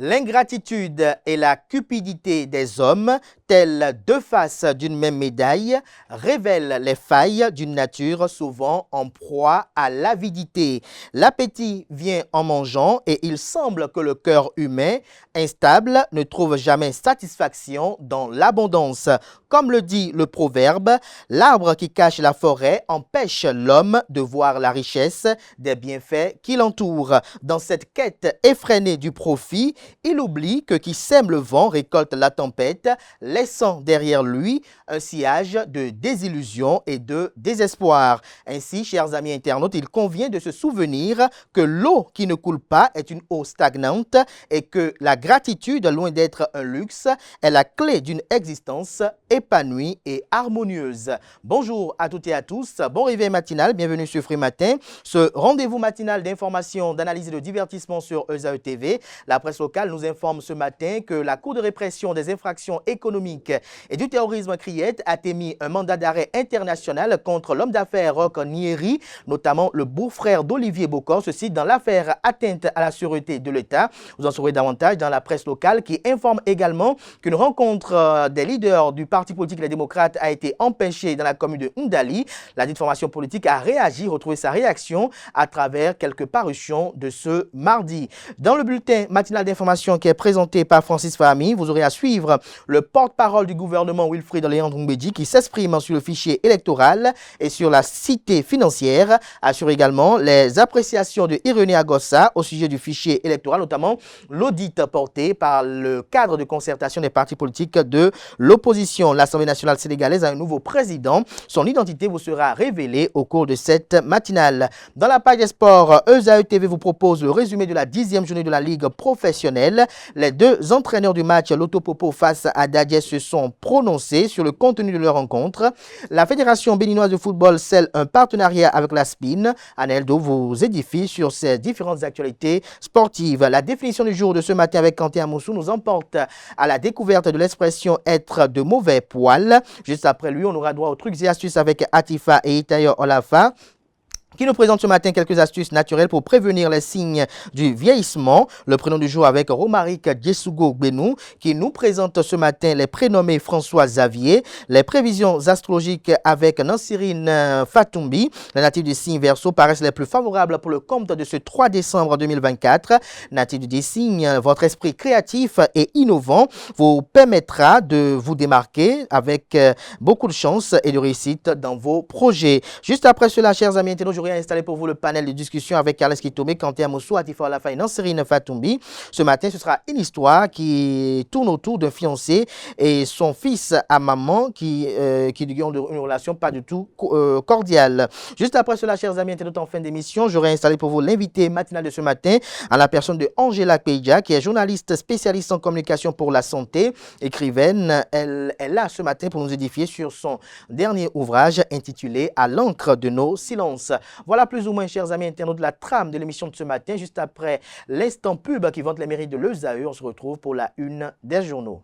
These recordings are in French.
L'ingratitude et la cupidité des hommes, telles deux faces d'une même médaille, révèlent les failles d'une nature souvent en proie à l'avidité. L'appétit vient en mangeant et il semble que le cœur humain, instable, ne trouve jamais satisfaction dans l'abondance. Comme le dit le proverbe, l'arbre qui cache la forêt empêche l'homme de voir la richesse des bienfaits qui l'entourent. Dans cette quête effrénée du profit, il oublie que qui sème le vent récolte la tempête, laissant derrière lui un sillage de désillusion et de désespoir. Ainsi, chers amis internautes, il convient de se souvenir que l'eau qui ne coule pas est une eau stagnante et que la gratitude, loin d'être un luxe, est la clé d'une existence épanouie et harmonieuse. Bonjour à toutes et à tous, bon réveil matinal, bienvenue sur Free Matin, ce rendez-vous matinal d'information, d'analyse et de divertissement sur ESAE TV. La presse locale nous informe ce matin que la Cour de répression des infractions économiques et du terrorisme CRIET a émis un mandat d'arrêt international contre l'homme d'affaires Roch Nieri, notamment le beau-frère d'Olivier Bokor, ceci dans l'affaire atteinte à la sûreté de l'État. Vous en saurez davantage dans la presse locale qui informe également qu'une rencontre des leaders du parti politique Les Démocrates a été empêchée dans la commune de Ndali. La dite formation politique a réagi, retrouvé sa réaction à travers quelques parutions de ce mardi. Dans le bulletin matinal d'information qui est présenté par Francis Fahmy, vous aurez à suivre le porte-parole du gouvernement Wilfried Léandre Mbedi qui s'exprime sur le fichier électoral et sur la cité financière, assure également les appréciations de Irénée Agossa au sujet du fichier électoral, notamment l'audit porté par le cadre de concertation des partis politiques de l'opposition. L'Assemblée nationale sénégalaise a un nouveau président. Son identité vous sera révélée au cours de cette matinale. Dans la page des sports, ESAE TV vous propose le résumé de la 10e journée de la Ligue professionnelle. Les deux entraîneurs du match, Loto Popo face à Dadiès, se sont prononcés sur le contenu de leur rencontre. La Fédération béninoise de football scelle un partenariat avec la SPIN. Aneldo vous édifie sur ces différentes actualités sportives. La définition du jour de ce matin avec Kanté Amoussou nous emporte à la découverte de l'expression être de mauvais poil. Juste après lui, on aura droit aux trucs et astuces avec Atifa et Itayo Olafa, qui nous présente ce matin quelques astuces naturelles pour prévenir les signes du vieillissement. Le prénom du jour avec Romaric Djesugo Benou, qui nous présente ce matin les prénommés François Xavier. Les prévisions astrologiques avec Nansirine Fatoumbi. Les natifs du signe Verseau paraissent les plus favorables pour le compte de ce 3 décembre 2024. Natifs du signe, votre esprit créatif et innovant vous permettra de vous démarquer avec beaucoup de chance et de réussite dans vos projets. Juste après cela, chers amis internautes, j'aurais installé pour vous le panel de discussion avec Carles Kitome, Kanté Amoussou, Atifa Olafa et Nansirine Fatoumbi. Ce matin, ce sera une histoire qui tourne autour d'un fiancé et son fils à maman qui ont une relation pas du tout cordiale. Juste après cela, chers amis internautes, en fin d'émission, j'aurais installé pour vous l'invité matinal de ce matin à la personne de Angela Peja, qui est journaliste spécialiste en communication pour la santé, écrivaine. Elle est là ce matin pour nous édifier sur son dernier ouvrage intitulé « À l'encre de nos silences ». Voilà plus ou moins, chers amis internautes, la trame de l'émission de ce matin. Juste après l'instant pub qui vante les mérites de l'ESAE, on se retrouve pour la une des journaux.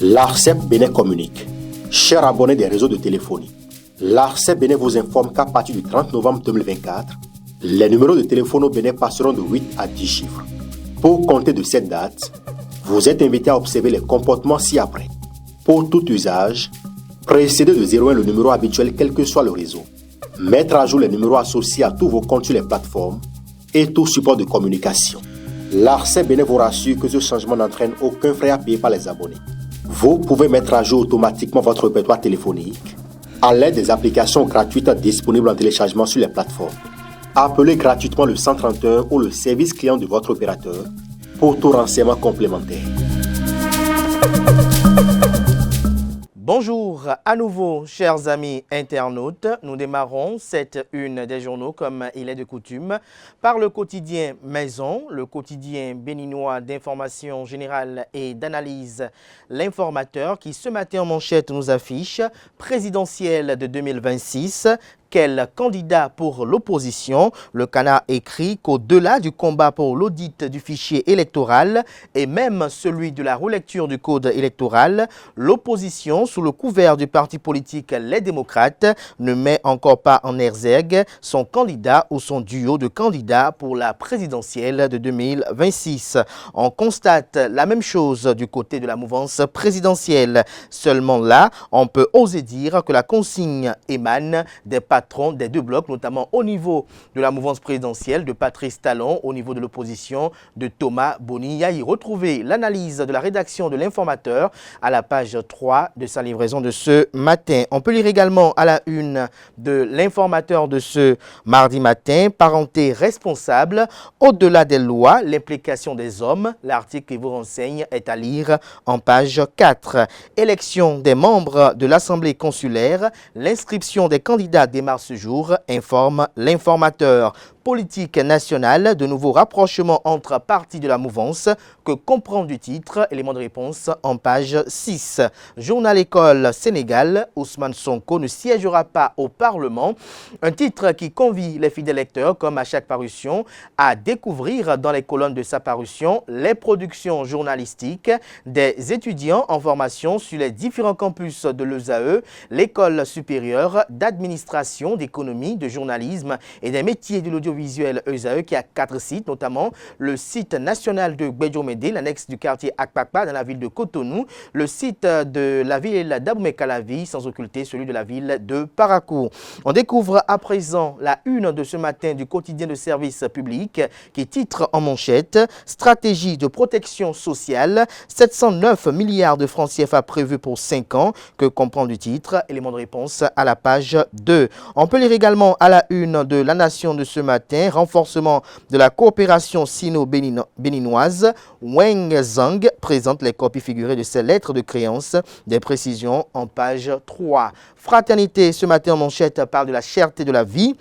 L'ARCEP Bénin communique. Chers abonnés des réseaux de téléphonie, l'ARCEP Bénin vous informe qu'à partir du 30 novembre 2024, les numéros de téléphone au Bénin passeront de 8 à 10 chiffres. Pour compter de cette date, vous êtes invité à observer les comportements ci-après. Pour tout usage, précédez de 01 le numéro habituel quel que soit le réseau. Mettre à jour les numéros associés à tous vos comptes sur les plateformes et tout support de communication. L'ARCEP Bénin vous rassure que ce changement n'entraîne aucun frais à payer par les abonnés. Vous pouvez mettre à jour automatiquement votre répertoire téléphonique à l'aide des applications gratuites disponibles en téléchargement sur les plateformes. Appelez gratuitement le 131 ou le service client de votre opérateur pour tout renseignement complémentaire. Bonjour à nouveau, chers amis internautes. Nous démarrons cette une des journaux comme il est de coutume par le quotidien Maison, le quotidien béninois d'information générale et d'analyse, l'informateur qui ce matin en manchette nous affiche présidentielle de 2026. Quel candidat pour l'opposition? Le Canard écrit qu'au-delà du combat pour l'audit du fichier électoral et même celui de la relecture du code électoral, l'opposition, sous le couvert du parti politique Les Démocrates, ne met encore pas en exergue son candidat ou son duo de candidats pour la présidentielle de 2026. On constate la même chose du côté de la mouvance présidentielle. Seulement là, on peut oser dire que la consigne émane des patrons des deux blocs, notamment au niveau de la mouvance présidentielle de Patrice Talon, au niveau de l'opposition de Thomas Boni-Yahi. Retrouvez l'analyse de la rédaction de l'Informateur à la page 3 de sa livraison de ce matin. On peut lire également à la une de l'Informateur de ce mardi matin, parenté responsable, au-delà des lois, l'implication des hommes. L'article qui vous renseigne est à lire en page 4. Élection des membres de l'Assemblée consulaire, l'inscription des candidats démarre ce jour, informe l'Informateur. Politique nationale, de nouveaux rapprochements entre partis de la mouvance que comprend du titre, élément de réponse en page 6. Journal École Sénégal, Ousmane Sonko ne siégera pas au Parlement. Un titre qui convie les fidèles lecteurs, comme à chaque parution, à découvrir dans les colonnes de sa parution les productions journalistiques des étudiants en formation sur les différents campus de l'ESAE, l'école supérieure d'administration, d'économie, de journalisme et des métiers de l'audiovisuel ESAE qui a 4 sites, notamment le site national de Gbedjomede, l'annexe du quartier Akpakpa dans la ville de Cotonou, le site de la ville d'Abomey-Calavi, sans occulter celui de la ville de Parakou. On découvre à présent la une de ce matin du quotidien de service public qui titre en manchette « Stratégie de protection sociale, 709 milliards de francs CFA prévus pour 5 ans » que comprend du titre, élément de réponse à la page 2. On peut lire également à la une de La Nation de ce matin, renforcement de la coopération sino-béninoise. Weng Zhang présente les copies figurées de ses lettres de créance, des précisions en page 3. Fraternité, ce matin en manchette, parle de la cherté de la vie.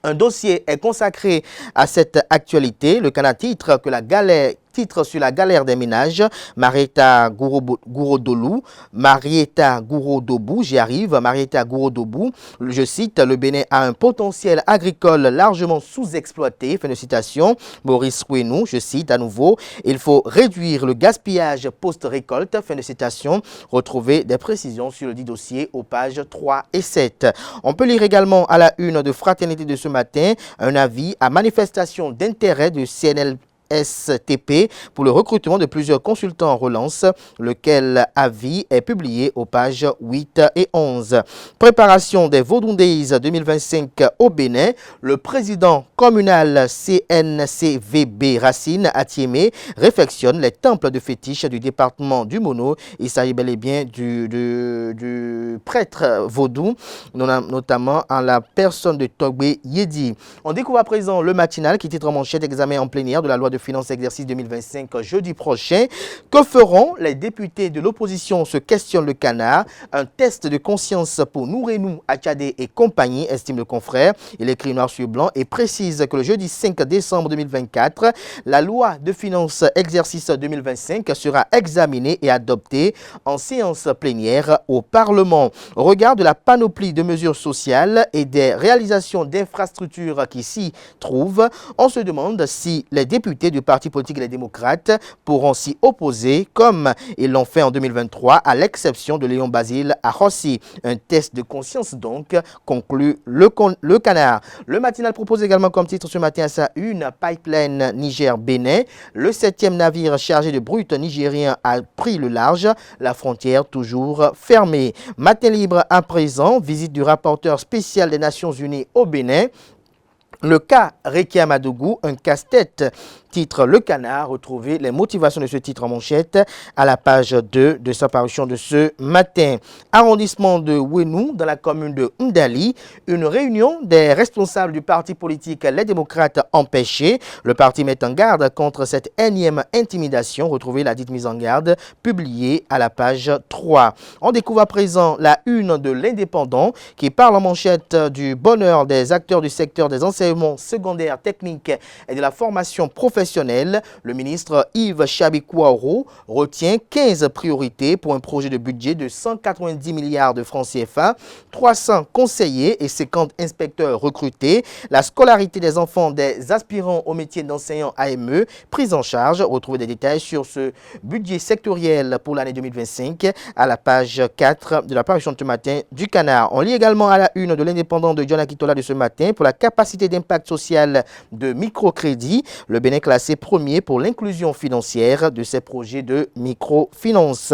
Un dossier est consacré à cette actualité. Le Canada titre que la galère titre sur la galère des ménages, Marieta Gourodolou, Marieta Gourodobou, j'y arrive, Marieta Gourodobou, je cite, le Bénin a un potentiel agricole largement sous-exploité, fin de citation, Maurice Ouenou, je cite à nouveau, il faut réduire le gaspillage post-récolte, fin de citation, retrouver des précisions sur le dit dossier aux pages 3 et 7. On peut lire également à la une de Fraternité de ce matin, un avis à manifestation d'intérêt du CNL STP pour le recrutement de plusieurs consultants en relance, lequel avis est publié aux pages 8 et 11. Préparation des Vodou Days 2025 au Bénin, le président communal CNCVB Racine Atiémé réfectionne les temples de fétiche du département du Mono. Il s'agit bel et bien du prêtre vaudou, notamment en la personne de Togbe Yedi. On découvre à présent le matinal qui titre en manchette examen en plénière de la loi de finances exercice 2025 jeudi prochain. Que feront les députés de l'opposition, se questionne le Canard. Un test de conscience pour Nourenou, Achadé et compagnie, estime le confrère. Il écrit noir sur blanc et précise que le jeudi 5 décembre 2024, la loi de finances exercice 2025 sera examinée et adoptée en séance plénière au Parlement. Au regard de la panoplie de mesures sociales et des réalisations d'infrastructures qui s'y trouvent, on se demande si les députés du Parti politique Les Démocrates pourront s'y opposer comme ils l'ont fait en 2023 à l'exception de Léon Basile à Rossi. Un test de conscience donc, conclut le Canard. Le matinal propose également comme titre ce matin à sa une, Pipeline Niger-Bénin. Le 7e navire chargé de brut nigérien a pris le large, la frontière toujours fermée. Matin libre à présent, visite du rapporteur spécial des Nations Unies au Bénin. Le cas Rekia Madougou, un casse-tête, titre Le Canard. Retrouvez les motivations de ce titre en manchette à la page 2 de sa parution de ce matin. Arrondissement de Ouenou, dans la commune de Ndali, une réunion des responsables du parti politique Les Démocrates empêchée. Le parti met en garde contre cette énième intimidation. Retrouvez la dite mise en garde publiée à la page 3. On découvre à présent la une de l'Indépendant qui parle en manchette du bonheur des acteurs du secteur des enseignements secondaires, techniques et de la formation professionnelle professionnels, le ministre Yves Chabikouaro retient 15 priorités pour un projet de budget de 190 milliards de francs CFA, 300 conseillers et 50 inspecteurs recrutés, la scolarité des enfants des aspirants au métier d'enseignant AME prise en charge. Retrouvez des détails sur ce budget sectoriel pour l'année 2025 à la page 4 de la parution de ce matin du Canard. On lit également à la une de l'Indépendant de John Akitola de ce matin pour la capacité d'impact social de microcrédit. Le Bénin classé premier pour l'inclusion financière de ces projets de microfinance.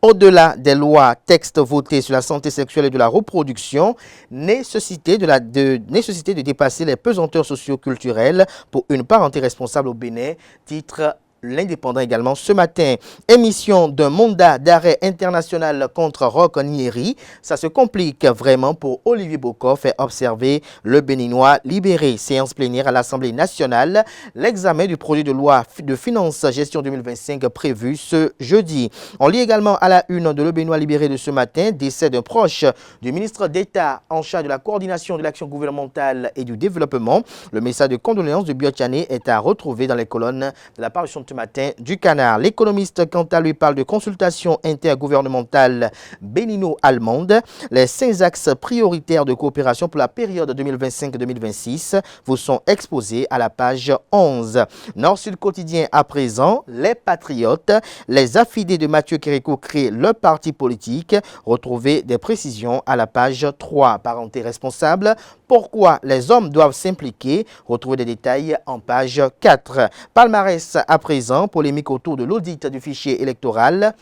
Au-delà des lois, textes votés sur la santé sexuelle et de la reproduction, nécessité de dépasser les pesanteurs socio-culturelles pour une parenté responsable au Bénin, titre L'Indépendant également ce matin. Émission d'un mandat d'arrêt international contre Roch Nyeri. Ça se complique vraiment pour Olivier Boko, fait observer le Béninois libéré. Séance plénière à l'Assemblée nationale. L'examen du projet de loi de finances gestion 2025 prévu ce jeudi. On lit également à la une de le Béninois libéré de ce matin, décès d'un proche du ministre d'État en charge de la coordination de l'action gouvernementale et du développement. Le message de condoléances de Biotchané est à retrouver dans les colonnes de la parution ce matin du Canard. L'économiste, quant à lui, parle de consultation intergouvernementale bénino-allemande. Les 5 axes prioritaires de coopération pour la période 2025-2026 vous sont exposés à la page 11. Nord-Sud quotidien à présent, les patriotes, les affidés de Mathieu Kérékou créent leur parti politique. Retrouvez des précisions à la page 3. Parenté responsable, pourquoi les hommes doivent s'impliquer. Retrouvez des détails en page 4. Palmarès à présent, polémique autour de l'audit du fichier électoral.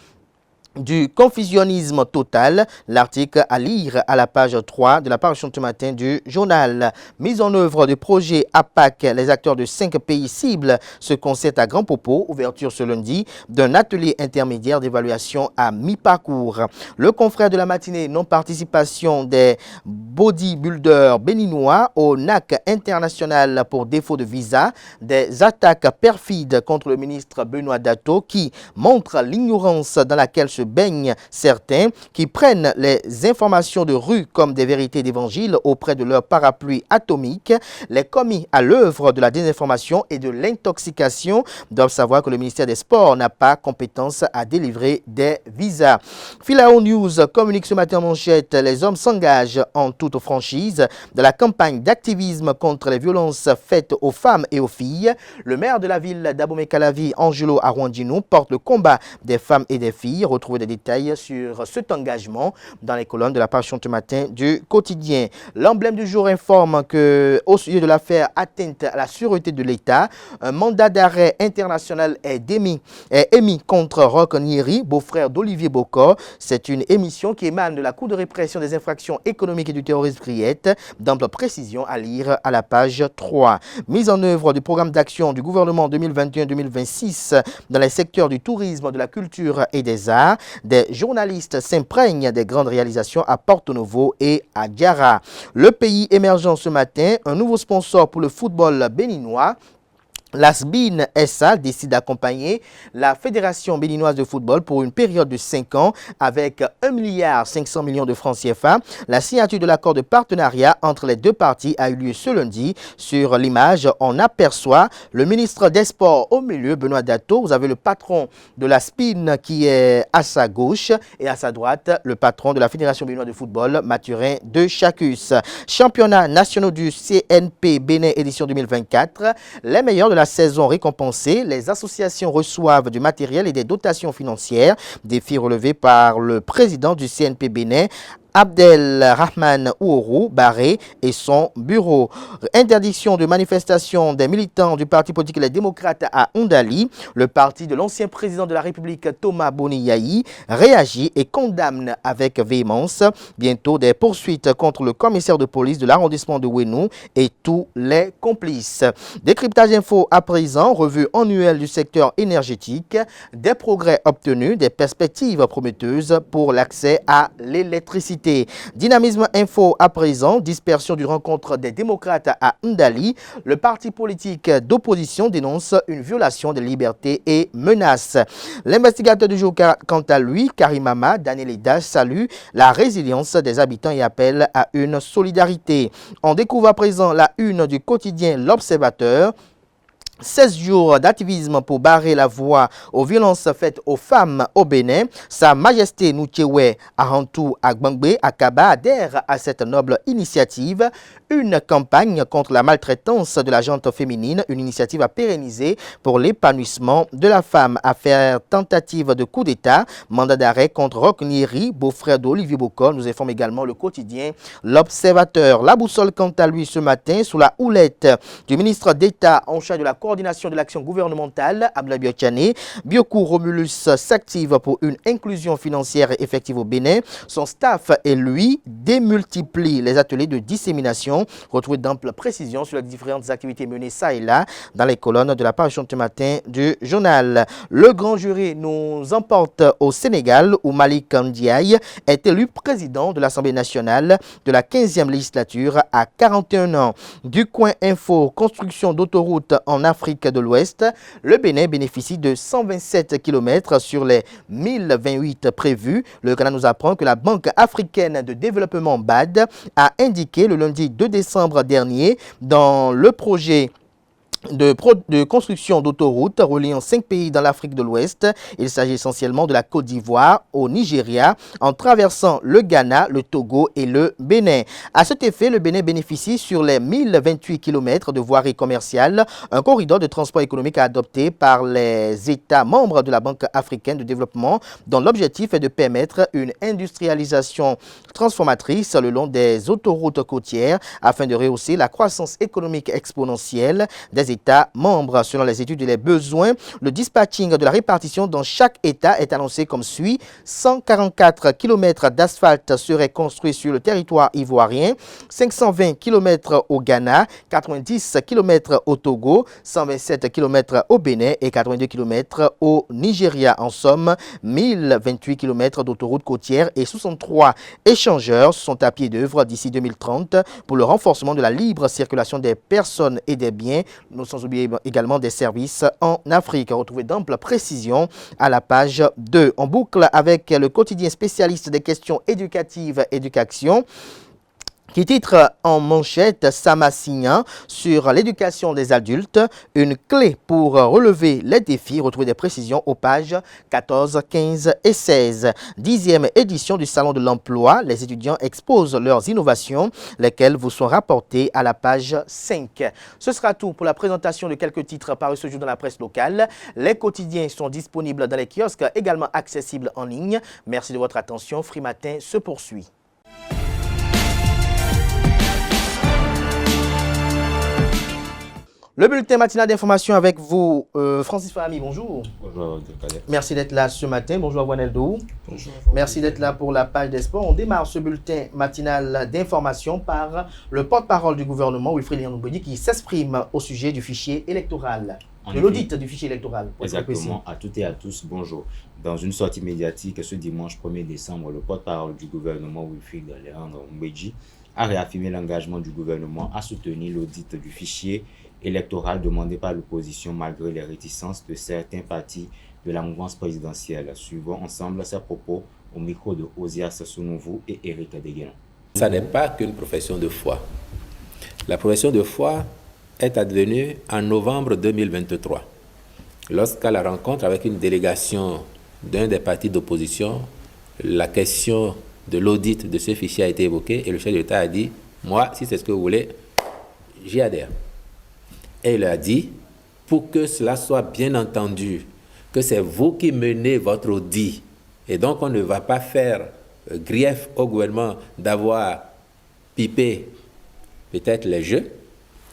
Du confusionnisme total, l'article à lire à la page 3 de la parution de ce matin du journal. Mise en œuvre du projet APAC, les acteurs de 5 pays cibles se concertent à Grand Popo, ouverture ce lundi d'un atelier intermédiaire d'évaluation à mi-parcours. Le confrère de la matinée, non-participation des bodybuilders béninois au NAC international pour défaut de visa, des attaques perfides contre le ministre Benoît Dato qui montrent l'ignorance dans laquelle se baignent certains qui prennent les informations de rue comme des vérités d'évangile auprès de leur parapluie atomique. Les commis à l'œuvre de la désinformation et de l'intoxication doivent savoir que le ministère des Sports n'a pas compétence à délivrer des visas. Philao News communique ce matin en manchette, les hommes s'engagent en toute franchise dans la campagne d'activisme contre les violences faites aux femmes et aux filles. Le maire de la ville d'Abomey-Calavi, Angelo Arwandino, porte le combat des femmes et des filles. Retrouvez des détails sur cet engagement dans les colonnes de la parution ce matin du quotidien. L'emblème du jour informe que, au sujet de l'affaire atteinte à la sûreté de l'État, un mandat d'arrêt international est émis contre Roch Nyeri, beau-frère d'Olivier Boko. C'est une émission qui émane de la Cour de répression des infractions économiques et du terrorisme Criette. D'ample précision à lire à la page 3. Mise en œuvre du programme d'action du gouvernement 2021-2026 dans les secteurs du tourisme, de la culture et des arts. Des journalistes s'imprègnent des grandes réalisations à Porto Novo et à Diarra. Le pays émergent ce matin, un nouveau sponsor pour le football béninois. La SBIN SA décide d'accompagner la Fédération béninoise de football pour une période de 5 ans avec 1,5 milliard de francs CFA. La signature de l'accord de partenariat entre les deux parties a eu lieu ce lundi. Sur l'image, on aperçoit le ministre des Sports au milieu, Benoît Dato. Vous avez le patron de la SBIN qui est à sa gauche et à sa droite, le patron de la Fédération béninoise de football, Mathurin de Chacus. Championnat national du CNP Bénin édition 2024. Les meilleurs de la saison récompensée, les associations reçoivent du matériel et des dotations financières. Défi relevé par le président du CNP Bénin, Abdelrahman Ouourou Barré et son bureau. Interdiction de manifestation des militants du parti politique Les Démocrates à Ondali. Le parti de l'ancien président de la République Thomas Boni-Yahi réagit et condamne avec véhémence. Bientôt des poursuites contre le commissaire de police de l'arrondissement de Ouénou et tous les complices. Décryptage info à présent, revue annuelle du secteur énergétique, des progrès obtenus, des perspectives prometteuses pour l'accès à l'électricité. Dynamisme info à présent, dispersion du rencontre des démocrates à Ndali. Le parti politique d'opposition dénonce une violation des libertés et menace. L'investigateur du jour, quant à lui, Karimama Daniel Eda, salue la résilience des habitants et appelle à une solidarité. On découvre à présent la une du quotidien L'Observateur. 16 jours d'activisme pour barrer la voie aux violences faites aux femmes au Bénin. Sa Majesté Noutchewe Ahantou Agbangbe Akaba adhère à cette noble initiative. Une campagne contre la maltraitance de la gente féminine, une initiative à pérenniser pour l'épanouissement de la femme. Affaire tentative de coup d'État, mandat d'arrêt contre Roch Nieri, beau-frère d'Olivier Bocol, nous informe également le quotidien L'Observateur. La boussole quant à lui ce matin sous la houlette du ministre d'État en charge de la coordination de l'action gouvernementale, Abdoulaye Biotiane. Biokou Romulus s'active pour une inclusion financière effective au Bénin. Son staff et lui démultiplient les ateliers de dissémination. Retrouvez d'amples précisions sur les différentes activités menées ça et là dans les colonnes de la page ce matin du journal. Le grand jury nous emporte au Sénégal où Malik Ndiaye est élu président de l'Assemblée nationale de la 15e législature à 41 ans. Du coin info, construction d'autoroutes en Afrique de l'Ouest, le Bénin bénéficie de 127 km sur les 1028 prévus. Le Canada nous apprend que la Banque africaine de développement BAD a indiqué le lundi 2 décembre dernier dans le projet de construction d'autoroutes reliant 5 pays dans l'Afrique de l'Ouest. Il s'agit essentiellement de la Côte d'Ivoire au Nigeria en traversant le Ghana, le Togo et le Bénin. À cet effet, le Bénin bénéficie sur les 1028 km de voirie commerciale un corridor de transport économique adopté par les États membres de la Banque africaine de développement dont l'objectif est de permettre une industrialisation transformatrice le long des autoroutes côtières afin de rehausser la croissance économique exponentielle des États membres. Selon les études et les besoins, le dispatching de la répartition dans chaque État est annoncé comme suit. 144 km d'asphalte seraient construits sur le territoire ivoirien, 520 km au Ghana, 90 km au Togo, 127 km au Bénin et 82 km au Nigeria. En somme, 1028 km d'autoroutes côtières et 63 échangeurs sont à pied d'œuvre d'ici 2030 pour le renforcement de la libre circulation des personnes et des biens, sans oublier également des services en Afrique. Retrouvez d'amples précisions à la page 2. On boucle avec le quotidien spécialiste des questions éducatives Éducation, qui titre en manchette Samassignan sur l'éducation des adultes, une clé pour relever les défis. Retrouvez des précisions aux pages 14, 15 et 16. 10e édition du Salon de l'Emploi. Les étudiants exposent leurs innovations, lesquelles vous sont rapportées à la page 5. Ce sera tout pour la présentation de quelques titres parus ce jour dans la presse locale. Les quotidiens sont disponibles dans les kiosques, également accessibles en ligne. Merci de votre attention. Free Matin se poursuit. Le bulletin matinal d'information avec vous, Francis Fahami, bonjour. Bonjour, merci d'être là ce matin. Bonjour à Wanel Dou. Bonjour. Merci d'être là pour la page des sports. On démarre ce bulletin matinal d'information par le porte-parole du gouvernement, Wilfried Lianoubedi, qui s'exprime au sujet du fichier électoral, de l'audit du fichier électoral. Exactement, à toutes et à tous, bonjour. Dans une sortie médiatique ce dimanche 1er décembre, le porte-parole du gouvernement, Wilfried Lianoubedi, a réaffirmé l'engagement du gouvernement à soutenir l'audit du fichier électoral demandé par l'opposition malgré les réticences de certains partis de la mouvance présidentielle. Suivons ensemble ces propos au micro de Osias Sounouvou et Éric Deguenon. Ça n'est pas qu'une profession de foi. La profession de foi est advenue en novembre 2023, lorsqu'à la rencontre avec une délégation d'un des partis d'opposition, la question de l'audit de ce fichier a été évoquée et le chef de l'État a dit « Moi, si c'est ce que vous voulez, j'y adhère ». Et il a dit, pour que cela soit bien entendu, que c'est vous qui menez votre audit. Et donc, on ne va pas faire grief au gouvernement d'avoir pipé peut-être les jeux.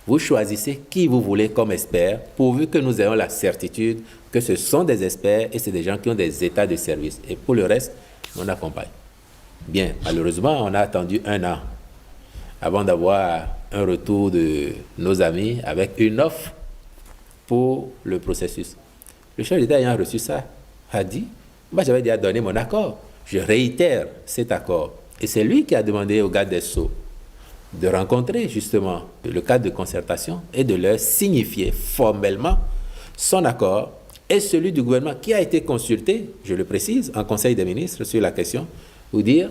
Vous choisissez qui vous voulez comme expert, pourvu que nous ayons la certitude que ce sont des experts et c'est des gens qui ont des états de service. Et pour le reste, on accompagne. Bien, malheureusement, on a attendu 1 an avant d'avoir un retour de nos amis avec une offre pour le processus. Le chef d'État ayant reçu ça a dit, moi j'avais déjà donné mon accord, je réitère cet accord. Et c'est lui qui a demandé au garde des Sceaux de rencontrer justement le cadre de concertation et de leur signifier formellement son accord et celui du gouvernement qui a été consulté, je le précise, en Conseil des ministres sur la question, pour dire,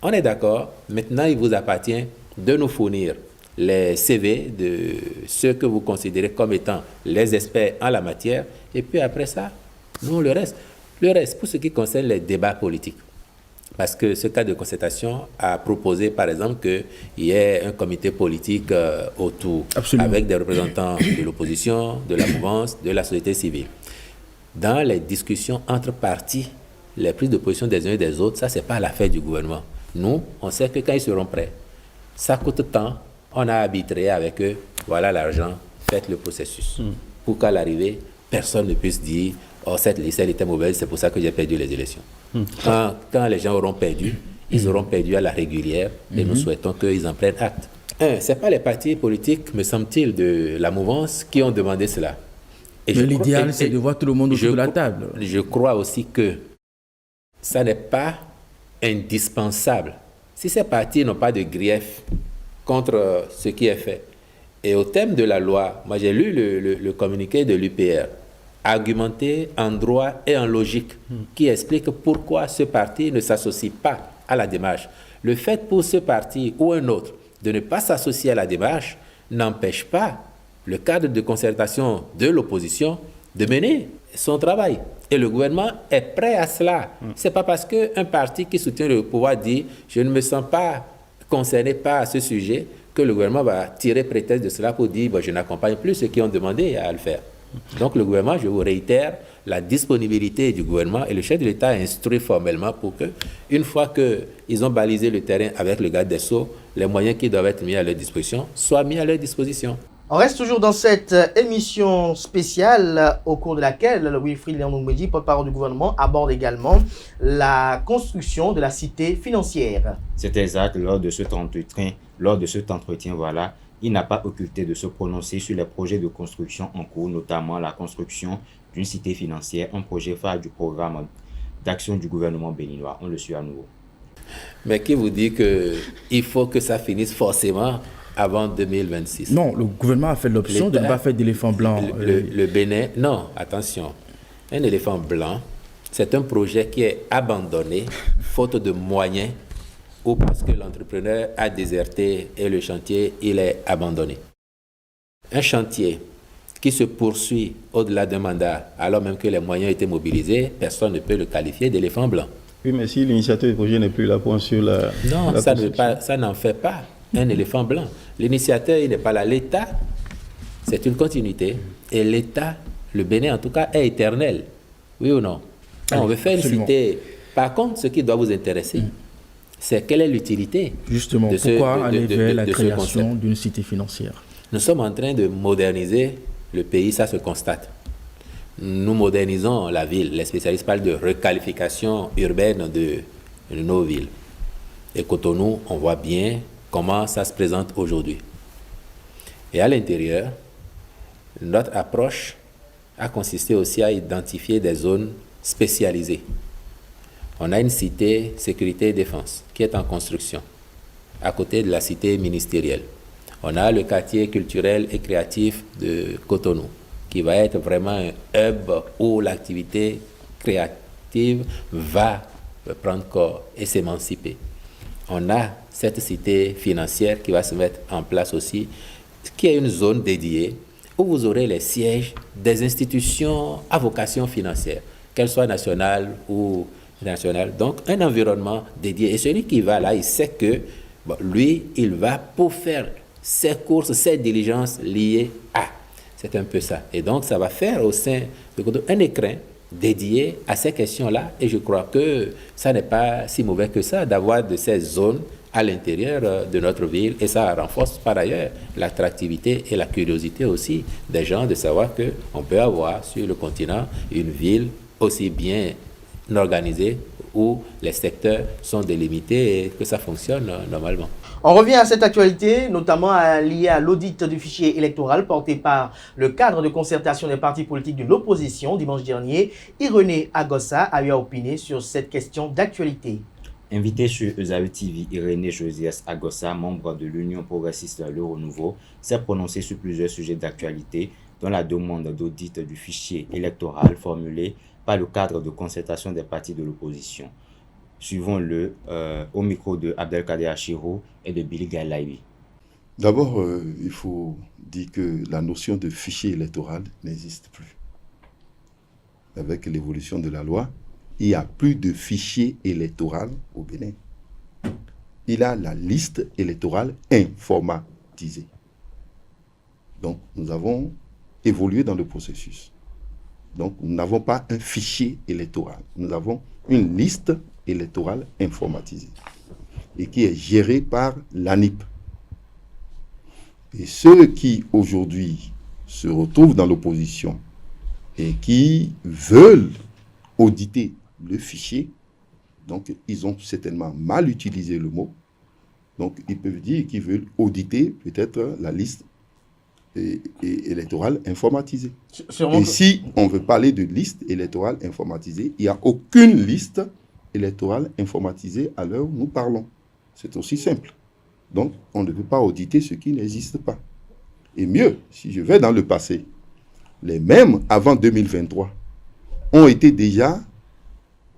on est d'accord, maintenant il vous appartient de nous fournir les CV de ceux que vous considérez comme étant les experts en la matière, et puis après ça, nous, le reste. Le reste, pour ce qui concerne les débats politiques, parce que ce cadre de concertation a proposé, par exemple, qu'il y ait un comité politique autour, Absolument. avec des représentants de l'opposition, de la mouvance, de la société civile. Dans les discussions entre partis, les prises de position des uns et des autres, ça, c'est pas l'affaire du gouvernement. Nous, on sait que quand ils seront prêts, ça coûte tant, on a arbitré avec eux, voilà l'argent, faites le processus. Pour qu'à l'arrivée, personne ne puisse dire, oh, cette liste, elle était mauvaise, c'est pour ça que j'ai perdu les élections. Quand les gens auront perdu, ils auront perdu à la régulière, et nous souhaitons qu'ils en prennent acte. Ce n'est pas les partis politiques, me semble-t-il, de la mouvance qui ont demandé cela. Mais l'idéal, c'est de voir tout le monde autour de la table. Je crois aussi que ça n'est pas indispensable. Si ces partis n'ont pas de grief contre ce qui est fait, et au thème de la loi, moi j'ai lu le communiqué de l'UPR, argumenté en droit et en logique, qui explique pourquoi ce parti ne s'associe pas à la démarche. Le fait pour ce parti ou un autre de ne pas s'associer à la démarche n'empêche pas le cadre de concertation de l'opposition de mener son travail. Et le gouvernement est prêt à cela. Ce n'est pas parce qu'un parti qui soutient le pouvoir dit « je ne me sens pas concerné par ce sujet » que le gouvernement va tirer prétexte de cela pour dire « je n'accompagne plus ceux qui ont demandé à le faire ». Donc le gouvernement, je vous réitère, la disponibilité du gouvernement, et le chef de l'État a instruit formellement pour que, une fois qu'ils ont balisé le terrain avec le garde des Sceaux, les moyens qui doivent être mis à leur disposition soient mis à leur disposition. On reste toujours dans cette émission spéciale au cours de laquelle le Wilfried Léon Ndoumbedji, porte-parole du gouvernement, aborde également la construction de la cité financière. C'est exact. Lors de cet entretien, voilà, il n'a pas occulté de se prononcer sur les projets de construction en cours, notamment la construction d'une cité financière, un projet phare du programme d'action du gouvernement béninois. On le suit à nouveau. Mais qui vous dit qu'il faut que ça finisse forcément avant 2026? Non, le gouvernement a fait l'option de ne pas faire d'éléphant blanc. Le Bénin, non, attention. Un éléphant blanc, c'est un projet qui est abandonné, faute de moyens, ou parce que l'entrepreneur a déserté et le chantier, il est abandonné. Un chantier qui se poursuit au-delà d'un mandat, alors même que les moyens ont été mobilisés, personne ne peut le qualifier d'éléphant blanc. Oui, mais si l'initiateur du projet n'est plus là pour suivre la... Non, la ça n'en fait pas un éléphant blanc. L'initiateur, il n'est pas là. L'État, c'est une continuité. Et l'État, le Bénin en tout cas, est éternel. Oui ou non? On veut faire une cité. Par contre, ce qui doit vous intéresser, c'est quelle est l'utilité. Justement, pourquoi aller vers la création d'une cité financière? Nous sommes en train de moderniser le pays, ça se constate. Nous modernisons la ville. Les spécialistes parlent de requalification urbaine de nos villes. Et Cotonou, on voit bien comment ça se présente aujourd'hui. Et à l'intérieur, notre approche a consisté aussi à identifier des zones spécialisées. On a une cité sécurité et défense qui est en construction, à côté de la cité ministérielle. On a le quartier culturel et créatif de Cotonou, qui va être vraiment un hub où l'activité créative va prendre corps et s'émanciper. On a cette cité financière qui va se mettre en place aussi, qui est une zone dédiée où vous aurez les sièges des institutions à vocation financière, qu'elles soient nationales ou internationales. Donc, un environnement dédié. Et celui qui va là, il sait que lui, il va pour faire ses courses, ses diligences liées à. C'est un peu ça. Et donc, ça va faire au sein de un écrin dédié à ces questions-là. Et je crois que ça n'est pas si mauvais que ça d'avoir de ces zones à l'intérieur de notre ville. Et ça renforce par ailleurs l'attractivité et la curiosité aussi des gens de savoir qu'on peut avoir sur le continent une ville aussi bien organisée où les secteurs sont délimités et que ça fonctionne normalement. On revient à cette actualité, notamment liée à l'audit du fichier électoral porté par le cadre de concertation des partis politiques de l'opposition dimanche dernier. Irénée Agossa a eu à opiner sur cette question d'actualité. Invité sur Esaü TV, Irénée Josias Agossa, membre de l'Union progressiste Le Renouveau, s'est prononcé sur plusieurs sujets d'actualité, dont la demande d'audit du fichier électoral formulée par le cadre de concertation des partis de l'opposition. Suivons-le au micro de Abdelkader Achirou et de Billy Gaïlaïbi. D'abord, il faut dire que la notion de fichier électoral n'existe plus. Avec l'évolution de la loi, il n'y a plus de fichier électoral au Bénin. Il a la liste électorale informatisée. Donc, nous avons évolué dans le processus. Donc, nous n'avons pas un fichier électoral. Nous avons une liste électorale informatisée et qui est gérée par l'ANIP. Et ceux qui, aujourd'hui, se retrouvent dans l'opposition et qui veulent auditer le fichier, donc ils ont certainement mal utilisé le mot. Donc, ils peuvent dire qu'ils veulent auditer peut-être la liste électorale informatisée. Et si on veut parler de liste électorale informatisée, il n'y a aucune liste électorale informatisée à l'heure où nous parlons. C'est aussi simple. Donc, on ne peut pas auditer ce qui n'existe pas. Et mieux, si je vais dans le passé, les mêmes avant 2023 ont été déjà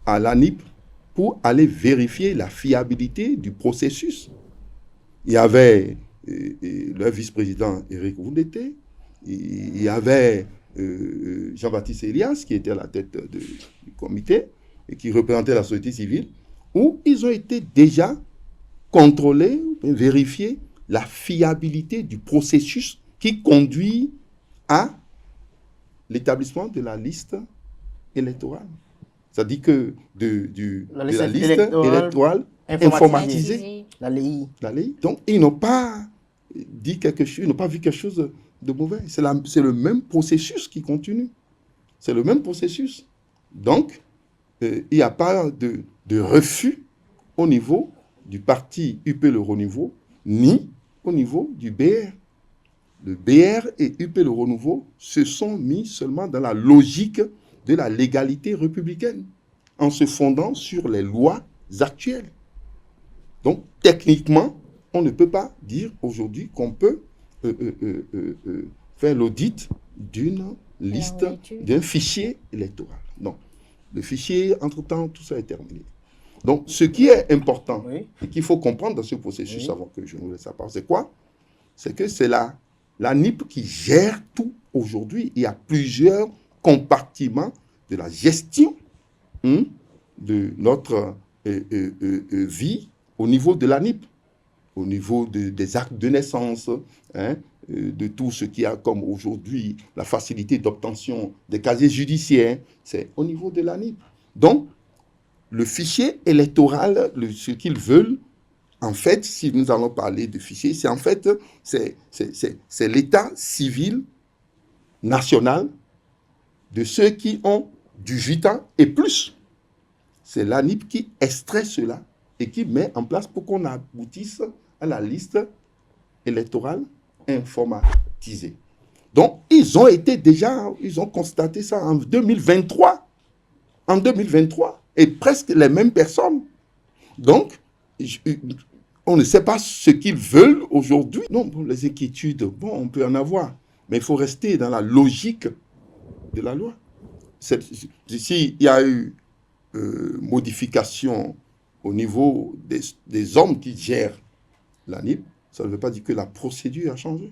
à l'ANIP pour aller vérifier la fiabilité du processus. Il y avait le vice-président Éric Woundété, il y avait Jean-Baptiste Elias qui était à la tête du comité et qui représentait la société civile, où ils ont été déjà contrôler, vérifier la fiabilité du processus qui conduit à l'établissement de la liste électorale. C'est-à-dire que de la liste électorale informatisée, la LEI. Donc, ils n'ont pas dit quelque chose, ils n'ont pas vu quelque chose de mauvais. C'est le même processus qui continue. C'est le même processus. Donc, il n'y a pas de refus au niveau du parti UP Le Renouveau, ni au niveau du BR. Le BR et UP Le Renouveau se sont mis seulement dans la logique de la légalité républicaine, en se fondant sur les lois actuelles. Donc, techniquement, on ne peut pas dire aujourd'hui qu'on peut faire l'audit d'une liste, d'un fichier électoral. Non. Le fichier, entre-temps, tout ça est terminé. Donc, ce qui est important et qu'il faut comprendre dans ce processus avant que je nous laisse la parole, c'est quoi? C'est que c'est la NIP qui gère tout aujourd'hui. Il y a plusieurs compartiments de la gestion de notre vie au niveau de la NIP, au niveau des actes de naissance, de tout ce qui a comme aujourd'hui la facilité d'obtention des casiers judiciaires, c'est au niveau de la NIP. Donc, le fichier électoral, ce qu'ils veulent, en fait, si nous allons parler de fichier, c'est en fait, c'est l'état civil national de ceux qui ont 18 ans et plus. C'est l'ANIP qui extrait cela et qui met en place pour qu'on aboutisse à la liste électorale informatisée. Donc, ils ont constaté ça en 2023. En 2023. Et presque les mêmes personnes. Donc, on ne sait pas ce qu'ils veulent aujourd'hui. Non, bon, les inquiétudes, on peut en avoir. Mais il faut rester dans la logique de la loi. S'il y a eu modification au niveau des hommes qui gèrent l'ANIP, ça ne veut pas dire que la procédure a changé.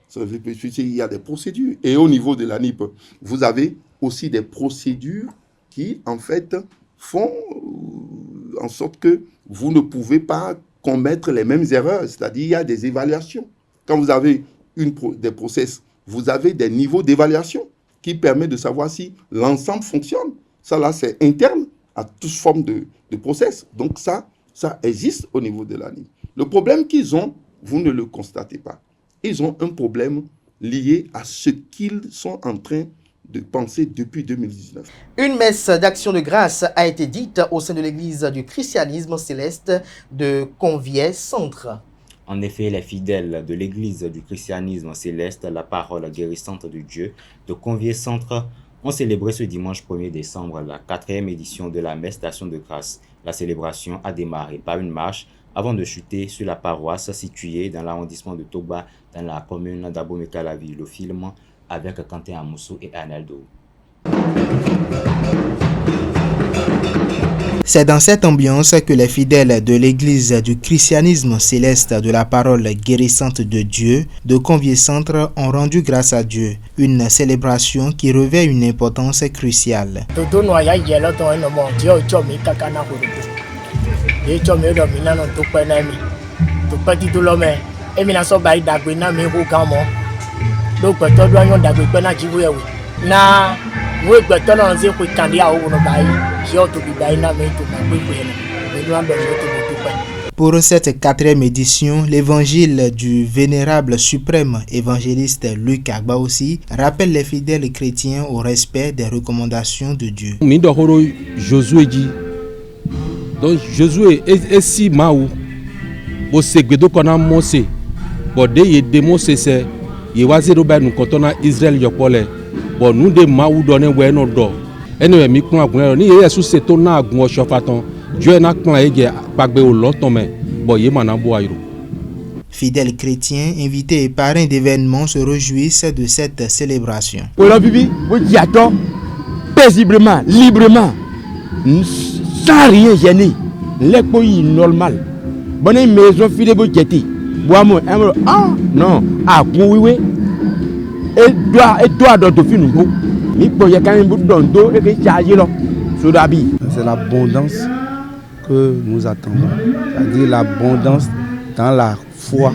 Ça veut dire qu'il y a des procédures. Et au niveau de l'ANIP, vous avez aussi des procédures qui, en fait, font en sorte que vous ne pouvez pas commettre les mêmes erreurs. C'est-à-dire, il y a des évaluations. Quand vous avez des process, vous avez des niveaux d'évaluation qui permettent de savoir si l'ensemble fonctionne. Ça, là, c'est interne à toute forme de process. Donc, ça existe au niveau de l'ANIP. Le problème qu'ils ont, vous ne le constatez pas. Ils ont un problème lié à ce qu'ils sont en train de penser depuis 2019. Une messe d'action de grâce a été dite au sein de l'église du christianisme céleste de Convier Centre. En effet, les fidèles de l'église du christianisme céleste, la parole guérissante de Dieu, de Convier Centre, ont célébré ce dimanche 1er décembre la 4e édition de la messe d'action de grâce. La célébration a démarré par une marche avant de chuter sur la paroisse située dans l'arrondissement de Toba, dans la commune d'Abomey-Calavi. Le film avec Quentin Amoussou et Arnaldo. C'est dans cette ambiance que les fidèles de l'église du christianisme céleste de la parole guérissante de Dieu de Convier Centre ont rendu grâce à Dieu, une célébration qui revêt une importance cruciale. Pour cette 4e édition, l'évangile du vénérable suprême évangéliste Luc Agbaoussi rappelle les fidèles chrétiens au respect des recommandations de Dieu. Josué dit, donc Josué est si maou, au segredo qu'on a monsé, bon dès y démoncé c'est, y wazir au ben nous quand on a Israël yopole, bon nous de maou donné ouais non do, et nous mi qu'on a gouné, ni y sous cet on a gouné chofaton, Dieu n'a qu'on a égé bagbe au longtemps mais, bon y manan boairo. Fidèles chrétiens, invités et parrains d'événements se réjouissent de cette célébration. Pour la Bible, vous dites paisiblement, librement, sans rien gêner, les pays normal. Bonne maison fidèle vous jeter. Bois-moi, ah non, ah oui, et doit dans tout film. Il peut y a quand même dans dos et que charger là, sur la vie. C'est l'abondance que nous attendons, c'est-à-dire l'abondance dans la foi,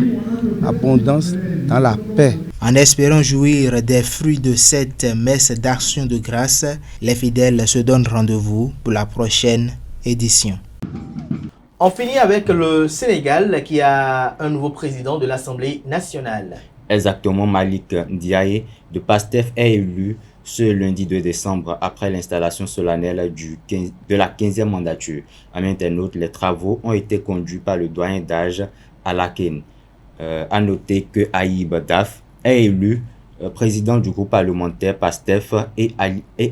l'abondance dans la paix. En espérant jouir des fruits de cette messe d'action de grâce, les fidèles se donnent rendez-vous pour la prochaine édition. On finit avec le Sénégal qui a un nouveau président de l'Assemblée nationale. Exactement, Malik Ndiaye de PASTEF est élu ce lundi 2 décembre après l'installation solennelle de la 15e mandature. En internaute, les travaux ont été conduits par le doyen d'âge Alaken. À noter que Aïb Daf est élu président du groupe parlementaire PASTEF et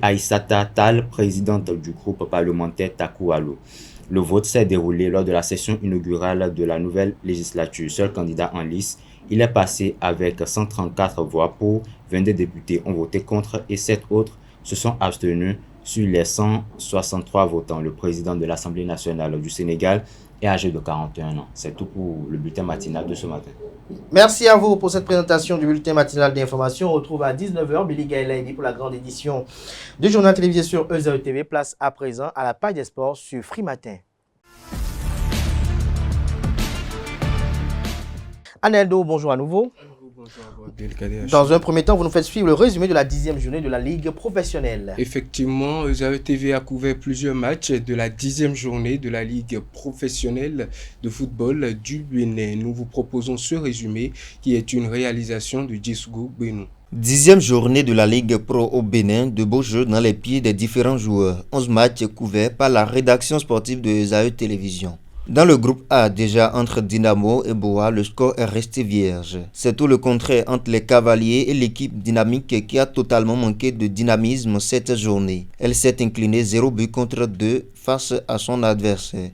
Aïssata Tal, présidente du groupe parlementaire Takoualo. Le vote s'est déroulé lors de la session inaugurale de la nouvelle législature. Seul candidat en lice, il est passé avec 134 voix pour, 22 députés ont voté contre et 7 autres se sont abstenus sur les 163 votants. Le président de l'Assemblée nationale du Sénégal est âgé de 41 ans. C'est tout pour le bulletin matinal de ce matin. Merci à vous pour cette présentation du bulletin matinal d'information. On retrouve à 19h Billy Gaël pour la grande édition du journal télévisé sur EZAO TV. Place à présent à la page des sports sur Free Matin. Aneldo, bonjour à nouveau. Dans un premier temps, vous nous faites suivre le résumé de la 10e journée de la Ligue professionnelle. Effectivement, EZAO TV a couvert plusieurs matchs de la 10e journée de la Ligue professionnelle de football du Bénin. Nous vous proposons ce résumé qui est une réalisation de Djissou Benou. 10e journée de la Ligue Pro au Bénin, de beaux jeux dans les pieds des différents joueurs. 11 matchs couverts par la rédaction sportive de EZAO Télévision. Dans le groupe A, déjà entre Dynamo et Boa, le score est resté vierge. C'est tout le contraire entre les Cavaliers et l'équipe dynamique qui a totalement manqué de dynamisme cette journée. Elle s'est inclinée 0 but contre 2 face à son adversaire.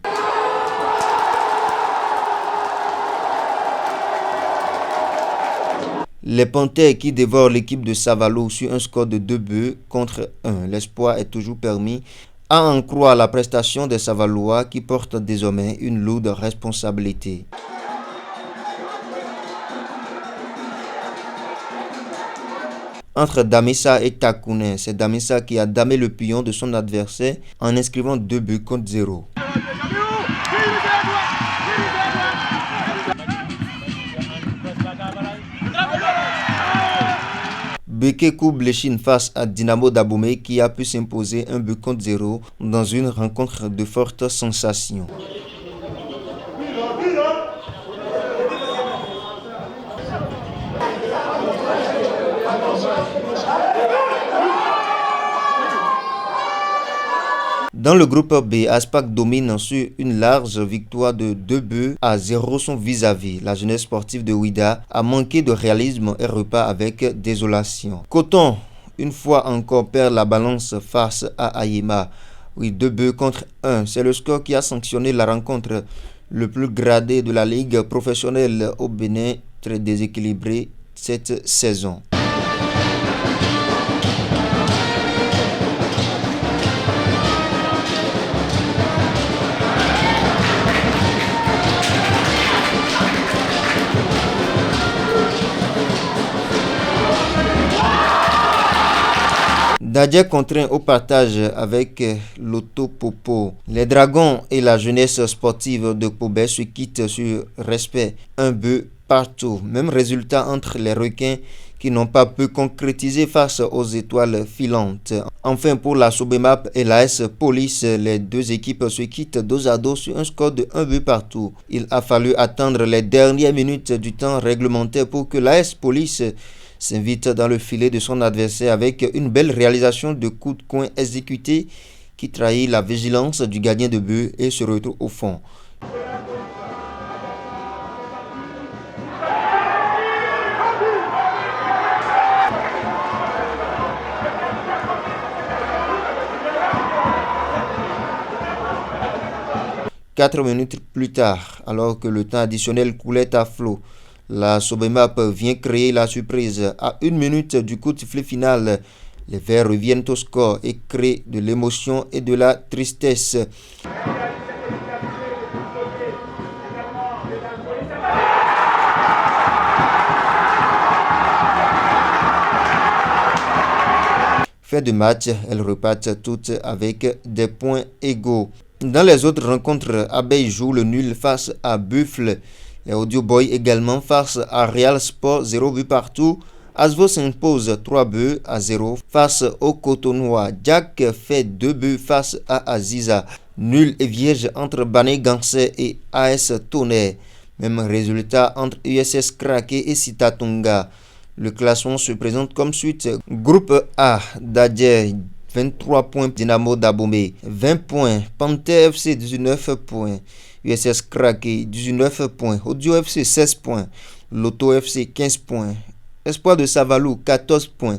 Les Panthères qui dévorent l'équipe de Savalou sur un score de 2 buts contre 1. L'espoir est toujours permis. À en croire la prestation des Savalois qui portent désormais une lourde responsabilité. Entre Damissa et Takounen, c'est Damissa qui a damé le pion de son adversaire en inscrivant 2 buts contre 0. Bekekou Bléchine face à Dynamo d'Aboumé qui a pu s'imposer 1 but contre 0 dans une rencontre de forte sensation. Dans le groupe B, Aspac domine sur une large victoire de 2 buts à 0 son vis-à-vis. La jeunesse sportive de Ouida a manqué de réalisme et repart avec désolation. Coton, une fois encore, perd la balance face à Ayema. Oui, 2 buts contre 1. C'est le score qui a sanctionné la rencontre le plus gradé de la Ligue professionnelle au Bénin, très déséquilibré cette saison. Dadje contraint au partage avec Loto Popo. Les Dragons et la jeunesse sportive de Pobé se quittent sur respect, un but partout. Même résultat entre les Requins qui n'ont pas pu concrétiser face aux étoiles filantes. Enfin, pour la Sobemap et l'AS Police, les deux équipes se quittent dos à dos sur un score de 1 but partout. Il a fallu attendre les dernières minutes du temps réglementaire pour que l'AS Police s'invite dans le filet de son adversaire avec une belle réalisation de coup de coin exécuté qui trahit la vigilance du gardien de but et se retrouve au fond. Quatre minutes plus tard, alors que le temps additionnel coulait à flot, la Sobemap vient créer la surprise. À 1 minute du coup de sifflet final, les Verts reviennent au score et créent de l'émotion et de la tristesse. Fin de match, elles repartent toutes avec des points égaux. Dans les autres rencontres, Abeille joue le nul face à Buffle. Les Audio Boys également face à Real Sport, 0 but partout. Asvo s'impose 3 buts à 0 face au Cotonois. Jack fait 2 buts face à Aziza. Nul et vierge entre Bané Gansé et AS Tonnerre. Même résultat entre USS Kraké et Sitatunga. Le classement se présente comme suite. Groupe A, Dadje 23 points, Dynamo d'Abomey 20 points, Panther FC 19 points, USS Kraké 19 points, Audio FC 16 points, Loto FC 15 points, Espoir de Savalou 14 points,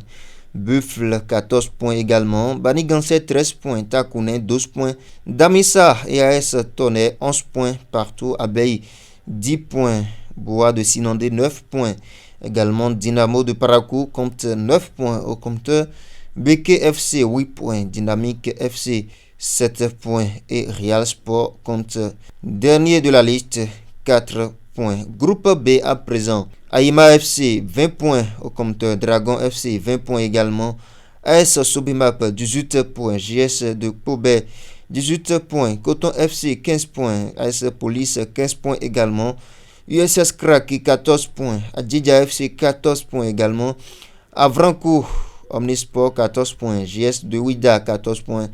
Buffle 14 points également, Banigansé 13 points, Takounen 12 points, Damissa et AS Tonnerre 11 points partout, Abeille 10 points, Bois de Sinandé 9 points, également Dynamo de Parakou compte 9 points au compteur, Beke FC 8 points, Dynamique FC 7 points et Real Sport compte dernier de la liste 4 points. Groupe B à présent, Aïma FC 20 points au compteur, Dragon FC 20 points également, AS Sobimap 18 points, JS de Pobé 18 points, Coton FC 15 points, AS Police 15 points également, USS Kraki 14 points, Adjidja FC 14 points également, Avrancourt Omnisport 14 points, JS de Ouida 14 points,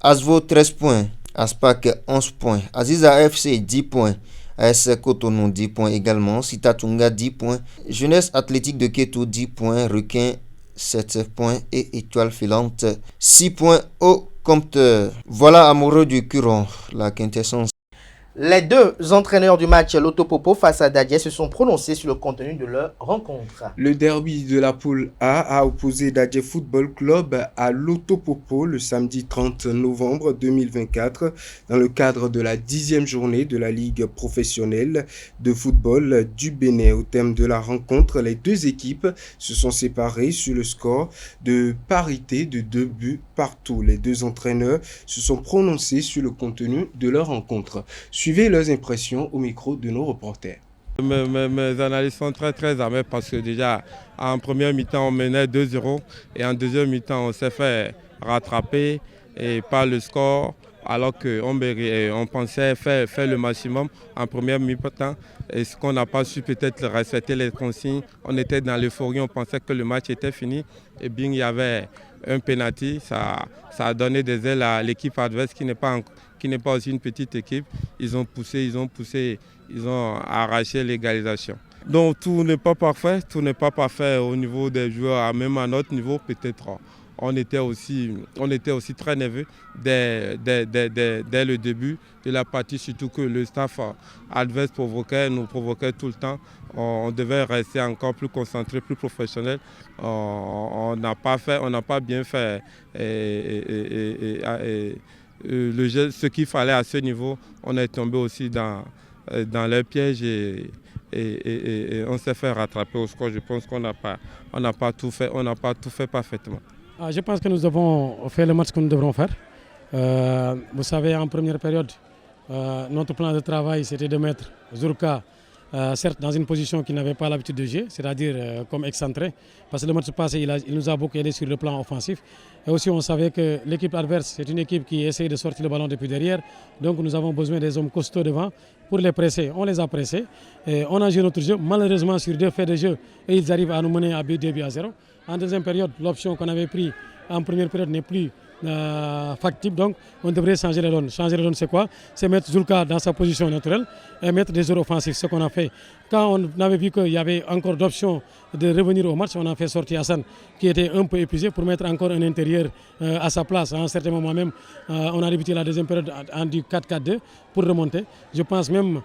Asvo 13 points, Aspac 11 points, Aziza FC 10 points, AS Cotonou 10 points également, Sitatunga 10 points, Jeunesse Athlétique de Ketou 10 points, Requin 7 points et Étoile Filante 6 points au compteur. Voilà amoureux du Curon, la quintessence. Les deux entraîneurs du match Loto Popo face à Dadje se sont prononcés sur le contenu de leur rencontre. Le derby de la poule A a opposé Dadje Football Club à Loto Popo le samedi 30 novembre 2024 dans le cadre de la 10e journée de la Ligue professionnelle de football du Bénin. Au terme de la rencontre, les deux équipes se sont séparées sur le score de parité de 2 buts partout. Les deux entraîneurs se sont prononcés sur le contenu de leur rencontre. Suivez leurs impressions au micro de nos reporters. Mes analyses sont très amères parce que déjà en première mi-temps on menait 2-0 et en deuxième mi-temps on s'est fait rattraper et par le score alors qu'on pensait faire le maximum en première mi-temps et ce qu'on n'a pas su peut-être respecter les consignes. On était dans l'euphorie, on pensait que le match était fini et bien il y avait un penalty, ça a donné des ailes à l'équipe adverse qui n'est pas aussi une petite équipe. Ils ont poussé, ils ont arraché l'égalisation. Donc tout n'est pas parfait au niveau des joueurs, même à notre niveau peut-être. On était aussi très nerveux dès le début de la partie, surtout que le staff adverse nous provoquait tout le temps. On devait rester encore plus concentré, plus professionnel. On n'a pas bien fait le jeu, ce qu'il fallait à ce niveau. On est tombé aussi dans leur piège et on s'est fait rattraper au score. Je pense qu'on n'a pas tout fait parfaitement. Je pense que nous avons fait le match que nous devrons faire. Vous savez, en première période, notre plan de travail, c'était de mettre Zurka certes dans une position qu'il n'avait pas l'habitude de jouer, c'est-à-dire comme excentré, parce que le match passé, il nous a beaucoup aidé sur le plan offensif. Et aussi, on savait que l'équipe adverse, c'est une équipe qui essaie de sortir le ballon depuis derrière. Donc, nous avons besoin des hommes costauds devant pour les presser. On les a pressés. Et on a joué notre jeu. Malheureusement, sur 2 faits de jeu, et ils arrivent à nous mener à 2-0. En deuxième période, l'option qu'on avait prise en première période n'est plus factible, donc on devrait changer les donnes. Changer les donnes, c'est quoi? C'est mettre Zulka dans sa position naturelle et mettre des joueurs offensifs, ce qu'on a fait. Quand on avait vu qu'il y avait encore d'options de revenir au match, on a fait sortir Hassan qui était un peu épuisé pour mettre encore un intérieur à sa place. À un certain moment même, on a débuté la deuxième période en du 4-4-2 pour remonter. Je pense même,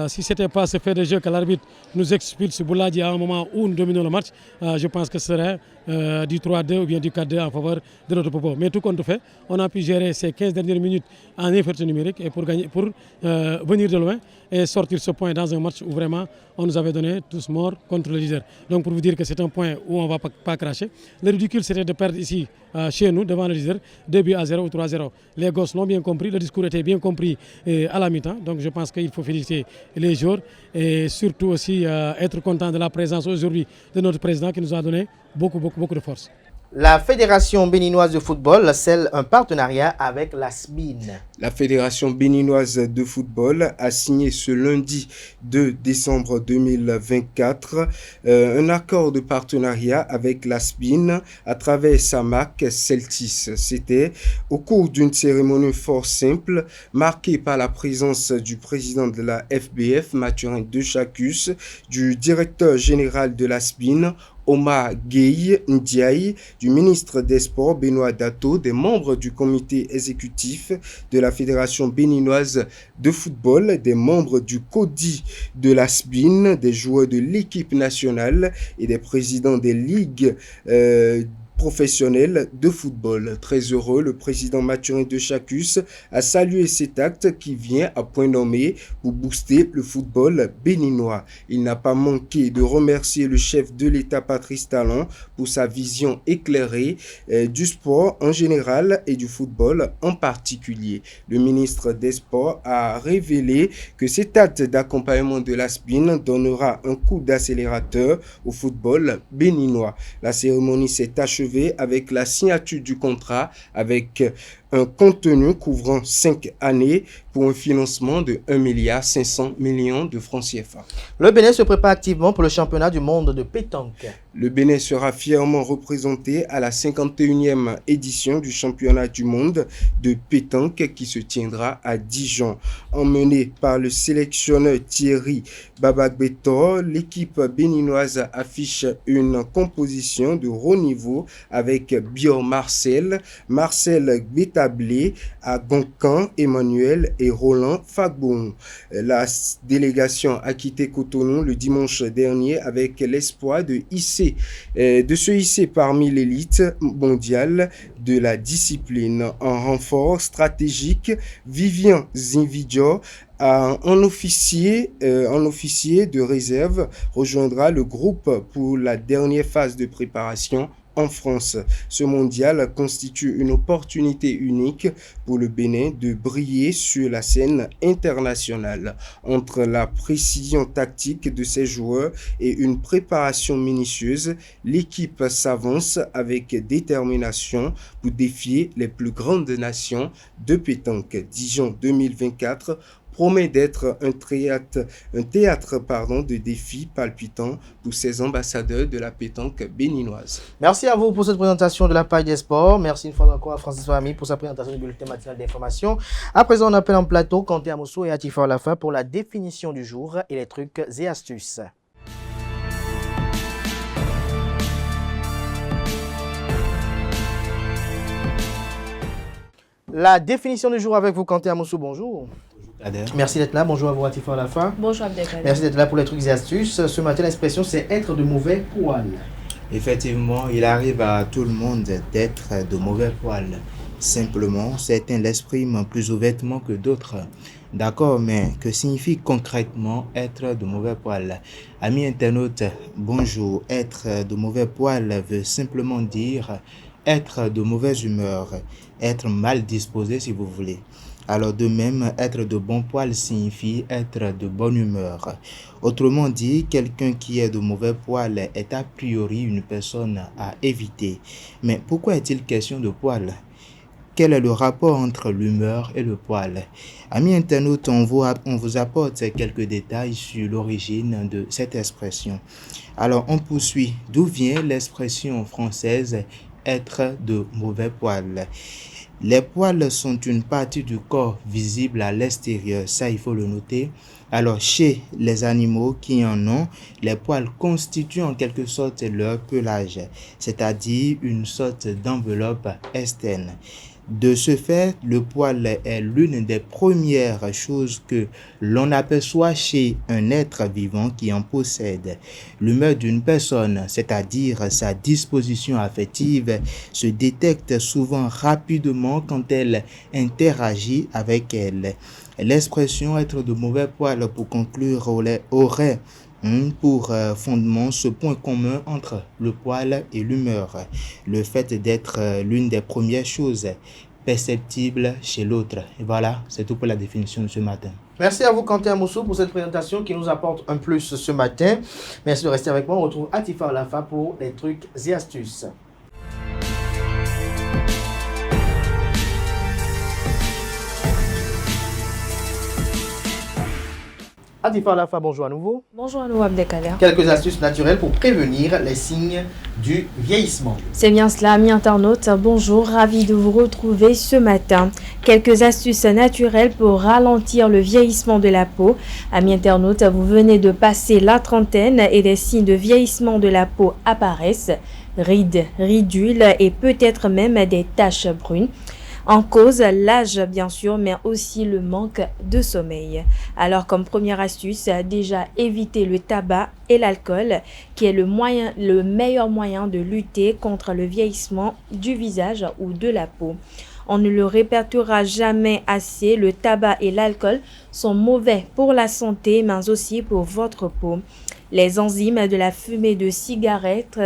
si ce n'était pas ce fait de jeu que l'arbitre nous expulse Bouladi à un moment où nous dominons le match, je pense que ce serait du 3-2 ou bien du 4-2 en faveur de notre propos. Mais tout compte fait, on a pu gérer ces 15 dernières minutes en infériorité numérique et pour venir de loin et sortir ce point dans un match où vraiment on nous avait donné tous morts contre le leader. Donc pour vous dire que c'est un point où on ne va pas cracher. Le ridicule c'était de perdre ici chez nous devant le leader 2-0 ou 3-0. Les gosses l'ont bien compris, le discours était bien compris à la mi-temps. Donc je pense qu'il faut féliciter les joueurs et surtout aussi être content de la présence aujourd'hui de notre président qui nous a donné beaucoup de force. La Fédération béninoise de football scelle un partenariat avec la SBIN. La Fédération béninoise de football a signé ce lundi 2 décembre 2024 un accord de partenariat avec la SBIN à travers sa marque Celtis. C'était au cours d'une cérémonie fort simple marquée par la présence du président de la FBF, Mathurin Dechacus, du directeur général de la SBIN, Omar Gueye Ndiaye, du ministre des Sports Benoît Dato, des membres du comité exécutif de la Fédération béninoise de football, des membres du CODI de la SBIN, des joueurs de l'équipe nationale et des présidents des ligues professionnel de football. Très heureux, le président Mathurin Dechacus a salué cet acte qui vient à point nommé pour booster le football béninois. Il n'a pas manqué de remercier le chef de l'État Patrice Talon pour sa vision éclairée du sport en général et du football en particulier. Le ministre des Sports a révélé que cet acte d'accompagnement de la SBIN donnera un coup d'accélérateur au football béninois. La cérémonie s'est achevée avec la signature du contrat avec un contenu couvrant 5 années pour un financement de 1,5 milliard de francs CFA. Le Bénin se prépare activement pour le championnat du monde de pétanque. Le Bénin sera fièrement représenté à la 51e édition du championnat du monde de pétanque qui se tiendra à Dijon. Emmenée par le sélectionneur Thierry Babagbetor, l'équipe béninoise affiche une composition de haut niveau avec Bior Marcel Gbetablé, à Goncan, Emmanuel et Roland Fagbon. La délégation a quitté Cotonou le dimanche dernier avec l'espoir de se hisser parmi l'élite mondiale de la discipline. En renfort stratégique, Vivian Zinvidjo, un officier de réserve, rejoindra le groupe pour la dernière phase de préparation en France. Ce mondial constitue une opportunité unique pour le Bénin de briller sur la scène internationale. Entre la précision tactique de ses joueurs et une préparation minutieuse, l'équipe s'avance avec détermination pour défier les plus grandes nations de pétanque. Dijon 2024 promet d'être un théâtre de défis palpitants pour ces ambassadeurs de la pétanque béninoise. Merci à vous pour cette présentation de la page des sports. Merci une fois encore à Francis Fahmy pour sa présentation du bulletin matinal d'information. À présent, on appelle en plateau Kanté Amousso et Atifa Olafa pour la définition du jour et les trucs et astuces. La définition du jour avec vous, Kanté Amousso, bonjour. Merci d'être là. Bonjour à vous, Atifa Olafa. Bonjour, Abdelkader. Merci d'être là pour les trucs et astuces. Ce matin, l'expression, c'est être de mauvais poil. Effectivement, il arrive à tout le monde d'être de mauvais poil. Simplement, certains l'expriment plus ouvertement que d'autres. D'accord, mais que signifie concrètement être de mauvais poil? Amis internautes, bonjour. Être de mauvais poil veut simplement dire être de mauvaise humeur, être mal disposé si vous voulez. Alors de même, être de bon poil signifie être de bonne humeur. Autrement dit, quelqu'un qui est de mauvais poil est a priori une personne à éviter. Mais pourquoi est-il question de poil ? Quel est le rapport entre l'humeur et le poil? Amis internautes, on vous apporte quelques détails sur l'origine de cette expression. Alors, on poursuit. D'où vient l'expression française « être de mauvais poil » ? Les poils sont une partie du corps visible à l'extérieur, ça il faut le noter. Alors chez les animaux qui en ont, les poils constituent en quelque sorte leur pelage, c'est-à-dire une sorte d'enveloppe externe. De ce fait, le poil est l'une des premières choses que l'on aperçoit chez un être vivant qui en possède. L'humeur d'une personne, c'est-à-dire sa disposition affective, se détecte souvent rapidement quand elle interagit avec elle. L'expression « être de mauvais poil » pour conclure aurait pour fondement ce point commun entre le poil et l'humeur, le fait d'être l'une des premières choses perceptibles chez l'autre. Et voilà, c'est tout pour la définition de ce matin. Merci à vous, Quentin Moussou, pour cette présentation qui nous apporte un plus ce matin. Merci de rester avec moi. On retrouve Atifa Alafa pour les trucs et astuces. Atifa Alafa, bonjour à nouveau. Bonjour à nouveau, Abdelkader. Quelques astuces naturelles pour prévenir les signes du vieillissement. C'est bien cela, amis internautes. Bonjour, ravi de vous retrouver ce matin. Quelques astuces naturelles pour ralentir le vieillissement de la peau. Amis internautes, vous venez de passer la trentaine et des signes de vieillissement de la peau apparaissent. Rides, ridules et peut-être même des taches brunes. En cause, l'âge bien sûr, mais aussi le manque de sommeil. Alors comme première astuce, déjà éviter le tabac et l'alcool, qui est le meilleur moyen de lutter contre le vieillissement du visage ou de la peau. On ne le répétera jamais assez, le tabac et l'alcool sont mauvais pour la santé, mais aussi pour votre peau. Les enzymes de la fumée de cigarette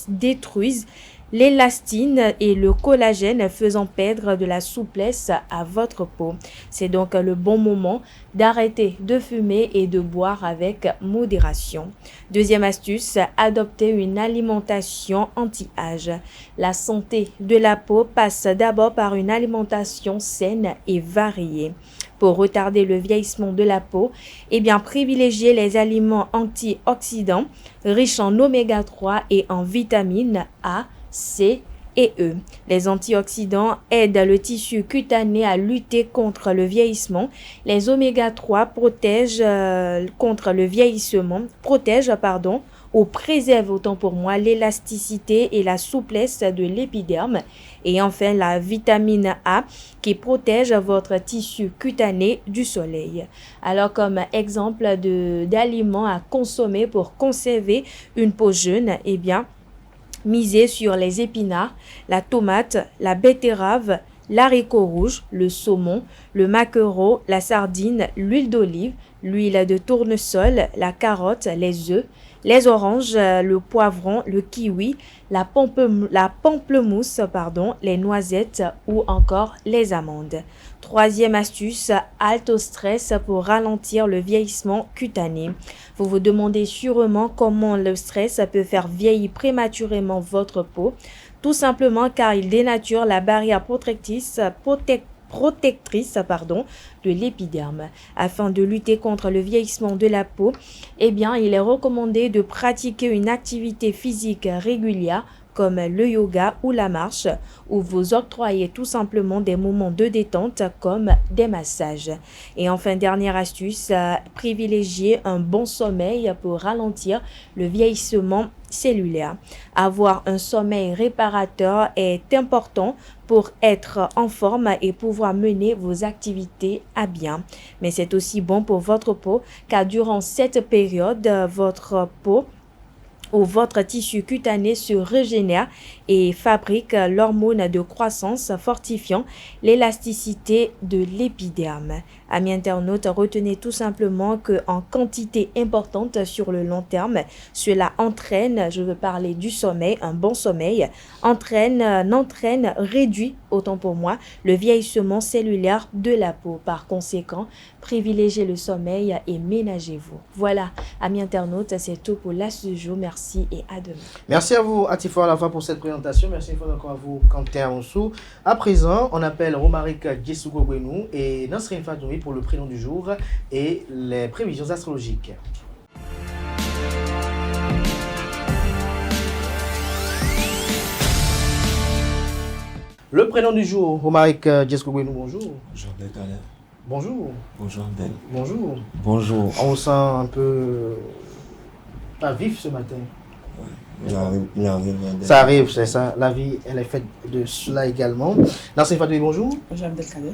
détruisent l'élastine et le collagène, faisant perdre de la souplesse à votre peau. C'est donc le bon moment d'arrêter de fumer et de boire avec modération. Deuxième astuce, adopter une alimentation anti-âge. La santé de la peau passe d'abord par une alimentation saine et variée. Pour retarder le vieillissement de la peau, privilégiez les aliments antioxydants riches en oméga 3 et en vitamines A, C et E. Les antioxydants aident le tissu cutané à lutter contre le vieillissement. Les oméga 3 protègent contre le vieillissement, ou préservent autant pour moi l'élasticité et la souplesse de l'épiderme. Et enfin, la vitamine A qui protège votre tissu cutané du soleil. Alors, comme exemple d'aliments à consommer pour conserver une peau jeune, misez sur les épinards, la tomate, la betterave, l'haricot rouge, le saumon, le maquereau, la sardine, l'huile d'olive, l'huile de tournesol, la carotte, les œufs, les oranges, le poivron, le kiwi, la pamplemousse, les noisettes ou encore les amandes. Troisième astuce, halte au stress pour ralentir le vieillissement cutané. Vous vous demandez sûrement comment le stress peut faire vieillir prématurément votre peau. Tout simplement car il dénature la barrière protectrice de l'épiderme. Afin de lutter contre le vieillissement de la peau, il est recommandé de pratiquer une activité physique régulière comme le yoga ou la marche, ou vous octroyez tout simplement des moments de détente comme des massages. Et enfin, dernière astuce, privilégier un bon sommeil pour ralentir le vieillissement cellulaire. Avoir un sommeil réparateur est important pour être en forme et pouvoir mener vos activités à bien. Mais c'est aussi bon pour votre peau car durant cette période, votre peau où votre tissu cutané se régénère et fabrique l'hormone de croissance fortifiant l'élasticité de l'épiderme. Amis internautes, retenez tout simplement qu'en quantité importante sur le long terme, cela entraîne, je veux parler du sommeil, un bon sommeil, réduit autant pour moi, le vieillissement cellulaire de la peau. Par conséquent, privilégiez le sommeil et ménagez-vous. Voilà, amis internautes, c'est tout pour l'As du jour. Merci et à demain. Merci à vous, Atifa Alafa, pour cette présentation. Merci encore à vous, Quentin Onsou. À présent, on appelle Romaric Djessougou-Gwenou et Nasrin Fatoumi pour le prénom du jour et les prévisions astrologiques. Le prénom du jour, Romaric Djessougou-Gwenou, bonjour. Bonjour, Belkade. Bonjour. Bonjour, Ben. Bonjour. Bonjour. On vous sent un peu pas vif ce matin. Il arrive. Ça arrive, c'est ça. La vie, elle est faite de cela également. Nasrin Fatoumi, bonjour. Bonjour, Abdelkader.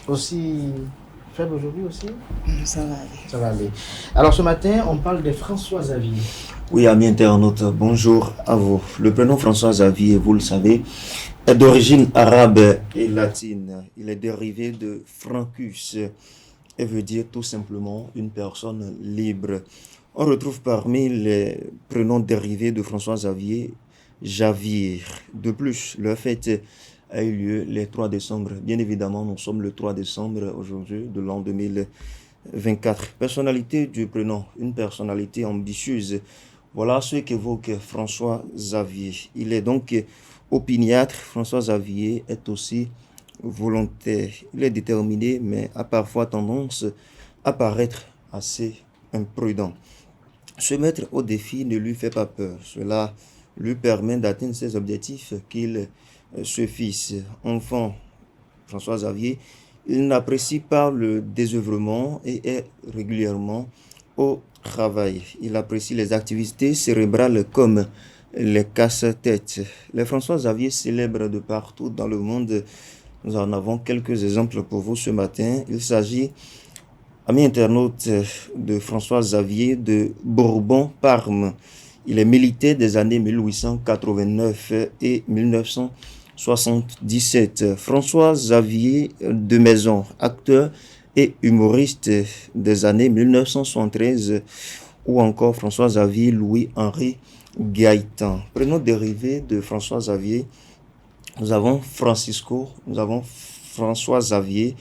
Aussi faible aujourd'hui aussi? Ça va aller. Ça va aller. Alors ce matin, on parle de François Xavier. Oui, amis internautes, bonjour à vous. Le prénom François Xavier, vous le savez, est d'origine arabe et latine. Il est dérivé de Francus et veut dire tout simplement une personne libre. On retrouve parmi les prénoms dérivés de François Xavier, Javier. De plus, le fête a eu lieu le 3 décembre. Bien évidemment, nous sommes le 3 décembre aujourd'hui de l'an 2024. Personnalité du prénom, une personnalité ambitieuse. Voilà ce qu'évoque François Xavier. Il est donc opiniâtre. François Xavier est aussi volontaire. Il est déterminé, mais a parfois tendance à paraître assez imprudent. Se mettre au défi ne lui fait pas peur. Cela lui permet d'atteindre ses objectifs qu'il se fixe. Enfant, François Xavier, il n'apprécie pas le désœuvrement et est régulièrement au travail. Il apprécie les activités cérébrales comme les casse-têtes. Les François Xavier célèbrent de partout dans le monde. Nous en avons quelques exemples pour vous ce matin. Il s'agit, amis internautes, de François Xavier de Bourbon-Parme. Il est militaire des années 1889 et 1977. François Xavier de Maison, acteur et humoriste des années 1973, ou encore François Xavier Louis-Henri Gaëtan. Prénom dérivé de François Xavier, nous avons Francisco, nous avons François Xavier,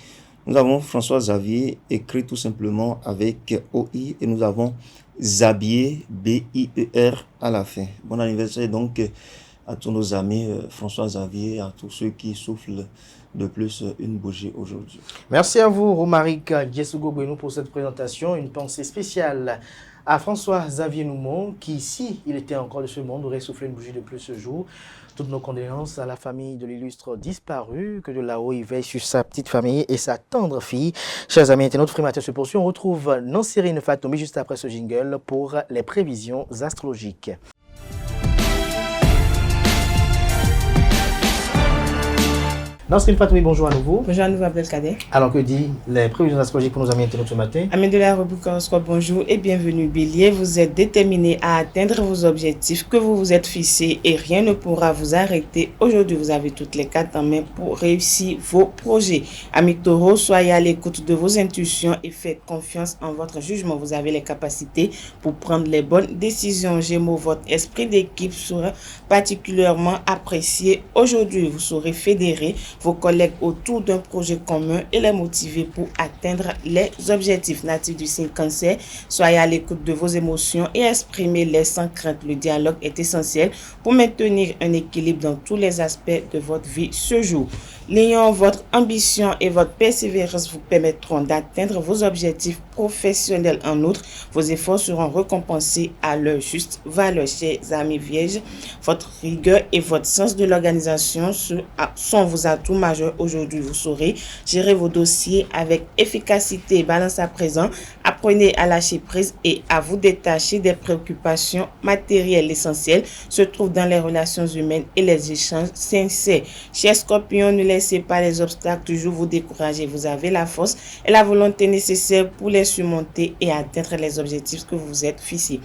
nous avons François Xavier écrit tout simplement avec OI et nous avons Xavier, B-I-E-R à la fin. Bon anniversaire donc à tous nos amis François Xavier, à tous ceux qui soufflent de plus une bougie aujourd'hui. Merci à vous, Romaric Djessougou-Gwenou, pour cette présentation. Une pensée spéciale à François Xavier Noumon, qui, si il était encore de ce monde, aurait soufflé une bougie de plus ce jour. Toutes nos condoléances à la famille de l'illustre disparu, que de là-haut il veille sur sa petite famille et sa tendre fille. Chers amis internautes, Frimateur se poursuit. On retrouve Nasrin Fatoumi juste après ce jingle pour les prévisions astrologiques. Nasrin Fatoumi, bonjour à nouveau. Bonjour à nouveau, Abdelkader. Alors que dit les prévisions astrologiques pour nos amis internautes ce matin? Amis de la rubrique horoscope, bonjour et bienvenue. Bélier, vous êtes déterminé à atteindre vos objectifs que vous vous êtes fixés et rien ne pourra vous arrêter. Aujourd'hui, vous avez toutes les cartes en main pour réussir vos projets. Amis Taureau, soyez à l'écoute de vos intuitions et faites confiance en votre jugement. Vous avez les capacités pour prendre les bonnes décisions. Gémeaux, votre esprit d'équipe sera particulièrement apprécié. Aujourd'hui, vous saurez fédérer vos collègues autour d'un projet commun et les motiver pour atteindre les objectifs. Natifs du signe Cancer, soyez à l'écoute de vos émotions et exprimez-les sans crainte. Le dialogue est essentiel pour maintenir un équilibre dans tous les aspects de votre vie ce jour. Lion, votre ambition et votre persévérance vous permettront d'atteindre vos objectifs professionnels. En outre, vos efforts seront récompensés à leur juste valeur. Chers amis vierges, votre rigueur et votre sens de l'organisation sont vos atouts majeurs aujourd'hui. Vous saurez gérer vos dossiers avec efficacité. Balance à présent, apprenez à lâcher prise et à vous détacher des préoccupations matérielles. L'essentiel se trouve dans les relations humaines et les échanges sincères. Chers Scorpions, ne laissez pas les obstacles toujours vous décourager. Vous avez la force et la volonté nécessaires pour les surmonter et atteindre les objectifs que vous vous êtes fixés.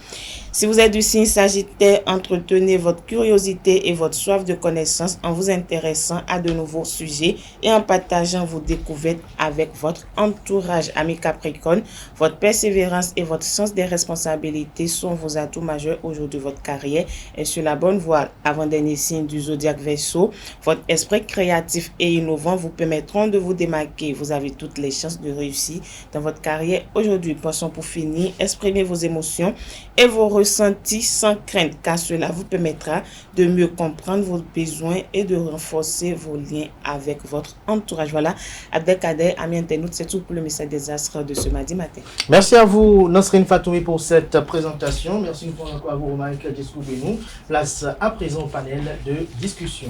Si vous êtes du signe Sagittaire, entretenez votre curiosité et votre soif de connaissance en vous intéressant à de nouveaux sujets et en partageant vos découvertes avec votre entourage. Amis Capricorne, votre persévérance et votre sens des responsabilités sont vos atouts majeurs aujourd'hui. Votre carrière est sur la bonne voie. Avant-dernier signe du zodiaque Verseau, votre esprit créatif et innovant vous permettront de vous démarquer. Vous avez toutes les chances de réussir dans votre carrière aujourd'hui. Pensons pour finir, exprimez vos émotions et vos ressentis sans crainte, car cela vous permettra de mieux comprendre vos besoins et de renforcer vos liens avec votre entourage. Voilà, Abdelkader, amis internautes, c'est tout pour le message des astres de ce mardi matin. Merci à vous, Nasrine Fatoumi, pour cette présentation. Merci une fois encore à vous, Romaric Djeskou-Benou. Place à présent au panel de discussion.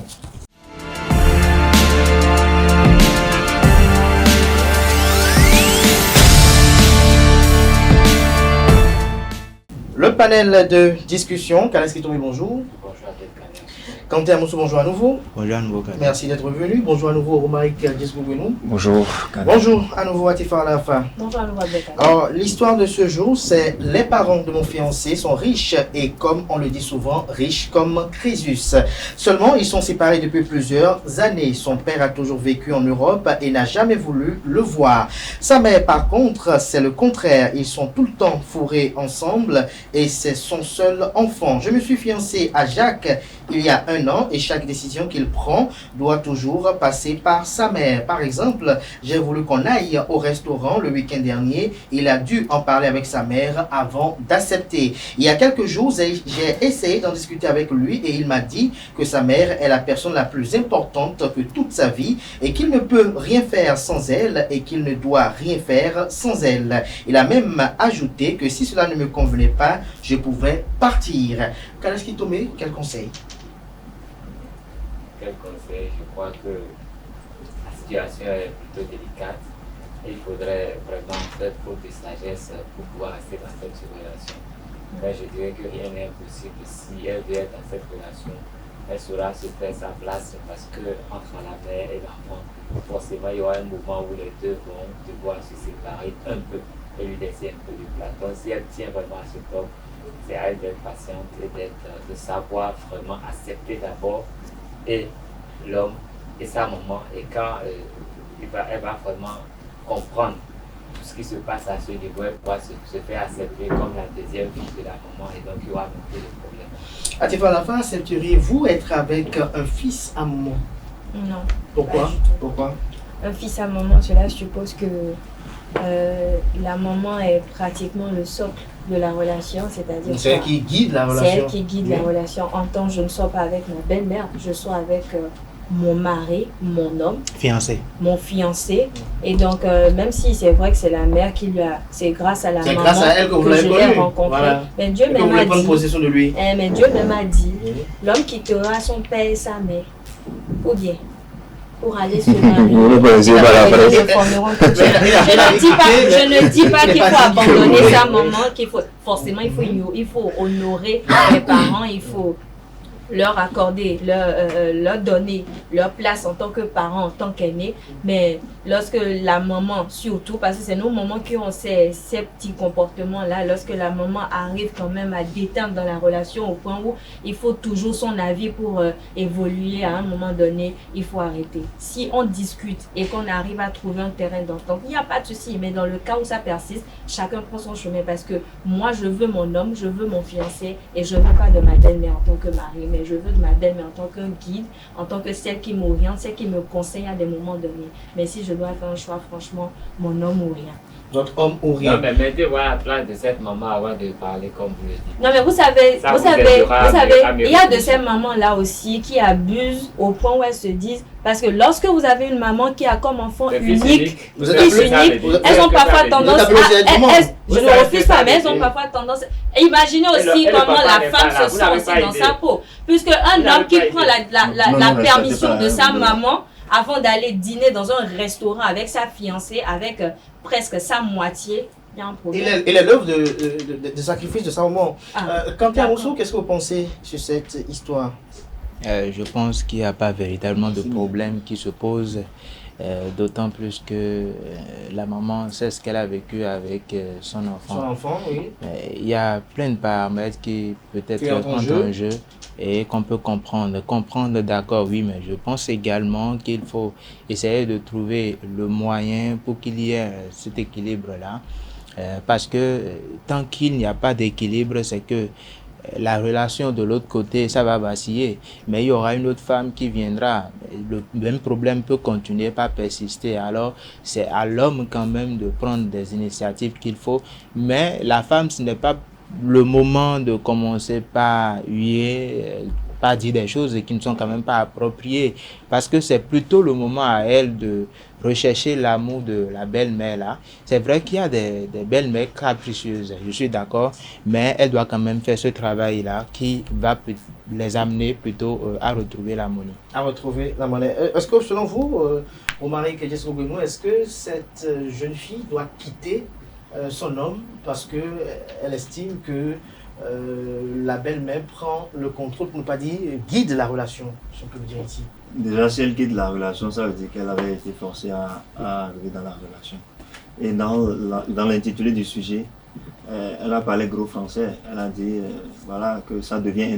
Le panel de discussion, Kalaski Tomi, bonjour. Kanté Amoussou, bonjour à nouveau. Bonjour à nouveau. Merci d'être venu. Bonjour à nouveau, Romaric Djeskou-Benou. Bonjour. Bonjour à nouveau, Atifa Alafa. Bonjour à nouveau, Abdelkader. Alors, l'histoire de ce jour, c'est les parents de mon fiancé sont riches et, comme on le dit souvent, riches comme Crésus. Seulement, ils sont séparés depuis plusieurs années. Son père a toujours vécu en Europe et n'a jamais voulu le voir. Sa mère, par contre, c'est le contraire. Ils sont tout le temps fourrés ensemble et c'est son seul enfant. Je me suis fiancé à Jacques il y a un an et chaque décision qu'il prend doit toujours passer par sa mère. Par exemple, j'ai voulu qu'on aille au restaurant le week-end dernier. Il a dû en parler avec sa mère avant d'accepter. Il y a quelques jours, j'ai essayé d'en discuter avec lui et il m'a dit que sa mère est la personne la plus importante que toute sa vie et qu'il ne peut rien faire sans elle et qu'il ne doit rien faire sans elle. Il a même ajouté que si cela ne me convenait pas, je pouvais partir. Kalaski Tomé, quel conseil? Quel conseil? Je crois que la situation est plutôt délicate et il faudrait vraiment faire preuve de sagesse pour pouvoir rester dans cette relation. Mais je dirais que rien n'est impossible. Si elle veut être dans cette relation, elle saura se faire sa place parce que entre la mère et l'enfant, forcément il y aura un moment où les deux vont devoir se séparer un peu et lui laisser un peu de place. Donc si elle tient vraiment à ce homme, c'est à elle d'être patiente et de savoir vraiment accepter d'abord et l'homme et sa maman, et quand elle va vraiment comprendre tout ce qui se passe à ce niveau, elle pourra se faire accepter comme la deuxième fille de la maman et donc il y aura un peu de problème. Atifa, à la fin, accepteriez-vous être avec un fils à maman? Non. Pourquoi? Pourquoi? Un fils à maman, cela suppose que la maman est pratiquement le socle de la relation, c'est-à-dire c'est elle qui guide la relation. C'est elle qui guide la relation. En tant que je ne sois pas avec ma belle-mère, je sois avec mon mari, mon homme, mon fiancé. Et donc, même si c'est vrai que c'est la mère qui lui a, c'est grâce à la maman grâce à elle que je l'ai rencontré. Voilà. Mais Dieu même a dit, possession de lui. Mais Dieu même a dit, l'homme quittera son père et sa mère. Ou bien, pour aller se marier. Je ne dis pas qu'il faut abandonner sa maman, qu'il faut forcément il faut honorer les parents, il faut leur accorder, leur donner leur place en tant que parents, en tant qu'aînés. Mais lorsque la maman, surtout, parce que c'est nos mamans qui ont ces petits comportements-là, lorsque la maman arrive quand même à déteindre dans la relation au point où il faut toujours son avis pour évoluer à un moment donné, il faut arrêter. Si on discute et qu'on arrive à trouver un terrain d'entente, il n'y a pas de souci. Mais dans le cas où ça persiste, chacun prend son chemin parce que moi, je veux mon homme, je veux mon fiancé et je ne veux pas de ma belle-mère en tant que mari, mais je veux de ma belle-mère en tant qu'un guide, en tant que celle qui m'oriente, celle qui me conseille à des moments donnés. Mais si je dois faire un choix, franchement, mon homme ou rien. Votre homme ou rien. Non, mais mettez-vous à la place de cette maman avant de parler comme vous le dites. Non, mais vous savez, il y a de ces mamans-là aussi qui abusent au point où elles se disent, parce que lorsque vous avez une maman qui a comme enfant unique, elles ont parfois tendance à, je ne refuse pas, mais elles ont parfois tendance, imaginez aussi comment la femme se sent aussi dans sa peau, puisque un homme qui prend la permission de sa maman avant d'aller dîner dans un restaurant avec sa fiancée, avec presque sa moitié, il y a un problème. Il est l'œuvre de sacrifice de sa maman. Kanté Amoussou, qu'est-ce que vous pensez sur cette histoire? Je pense qu'il n'y a pas véritablement de problème qui se pose, d'autant plus que la maman sait ce qu'elle a vécu avec son enfant. Son enfant, oui. Il y a plein de paramètres qui peut-être entrent en jeu et qu'on peut comprendre. Comprendre, d'accord, oui, mais je pense également qu'il faut essayer de trouver le moyen pour qu'il y ait cet équilibre-là. Parce que tant qu'il n'y a pas d'équilibre, c'est que la relation de l'autre côté, ça va vaciller. Mais il y aura une autre femme qui viendra. Le même problème peut continuer, pas persister. Alors, c'est à l'homme quand même de prendre des initiatives qu'il faut. Mais la femme, ce n'est pas le moment de commencer par huer, pas dire des choses qui ne sont quand même pas appropriées. Parce que c'est plutôt le moment à elle de rechercher l'amour de la belle-mère là. C'est vrai qu'il y a des belles-mères capricieuses, je suis d'accord, mais elle doit quand même faire ce travail-là qui va les amener plutôt à retrouver l'harmonie. À retrouver la monnaie. Est-ce que selon vous, Omari Kedjes Ogbenou, est-ce que cette jeune fille doit quitter son homme parce qu'elle estime que la belle-mère prend le contrôle, pour ne pas dire guide la relation, si on peut le dire ici? Déjà, si elle guide la relation, ça veut dire qu'elle avait été forcée à arriver dans la relation. Et dans l'intitulé du sujet, elle a parlé gros français. Elle a dit voilà, que ça devient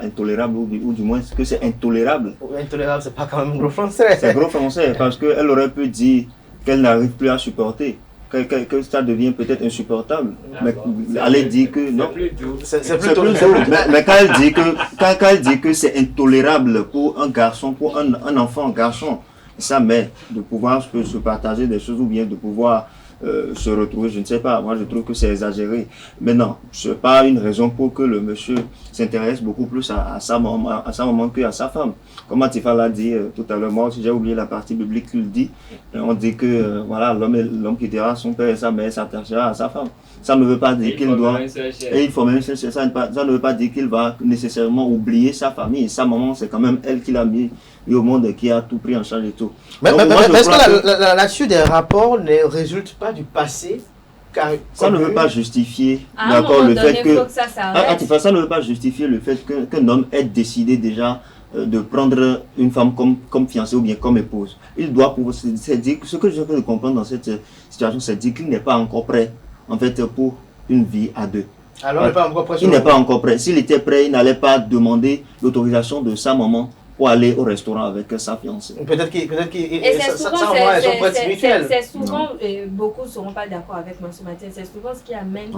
intolérable ou du moins que c'est intolérable. Intolérable, c'est pas quand même gros français. C'est gros français parce qu'elle aurait pu dire qu'elle n'arrive plus à supporter. Que ça devient peut-être insupportable. Mais elle dit que non. C'est plus doux. Mais quand elle dit que c'est intolérable pour un garçon, pour un enfant garçon, sa mère, de pouvoir se partager des choses ou bien de pouvoir se retrouver, je ne sais pas. Moi, je trouve que c'est exagéré. Mais non, ce n'est pas une raison pour que le monsieur s'intéresse beaucoup plus à sa maman qu'à sa femme. Comme Atifa l'a dit tout à l'heure, moi aussi j'ai oublié la partie biblique qu'il dit. On dit que voilà, l'homme quittera son père et sa mère s'attachera à sa femme. Ça ne veut pas dire qu'il doit... Et il faut même ça ne veut pas dire qu'il va nécessairement oublier sa famille. Sa maman, c'est quand même elle qui l'a mis au monde et qui a tout pris en charge et tout. Mais est-ce que la nature des rapports ne résulte pas du passé? Ça ne veut pas justifier le fait que... Ça ne veut pas justifier le fait qu'un homme ait décidé déjà de prendre une femme comme fiancée ou bien comme épouse. Il doit pouvoir... Ce que je veux comprendre dans cette situation, c'est dire qu'il n'est pas encore prêt, en fait, pour une vie à deux. Alors, il n'est pas encore prêt. S'il était prêt, il n'allait pas demander l'autorisation de sa maman pour aller au restaurant avec sa fiancée. Peut-être qu'il c'est souvent, beaucoup ne seront pas d'accord avec moi ce matin, c'est souvent ce qui amène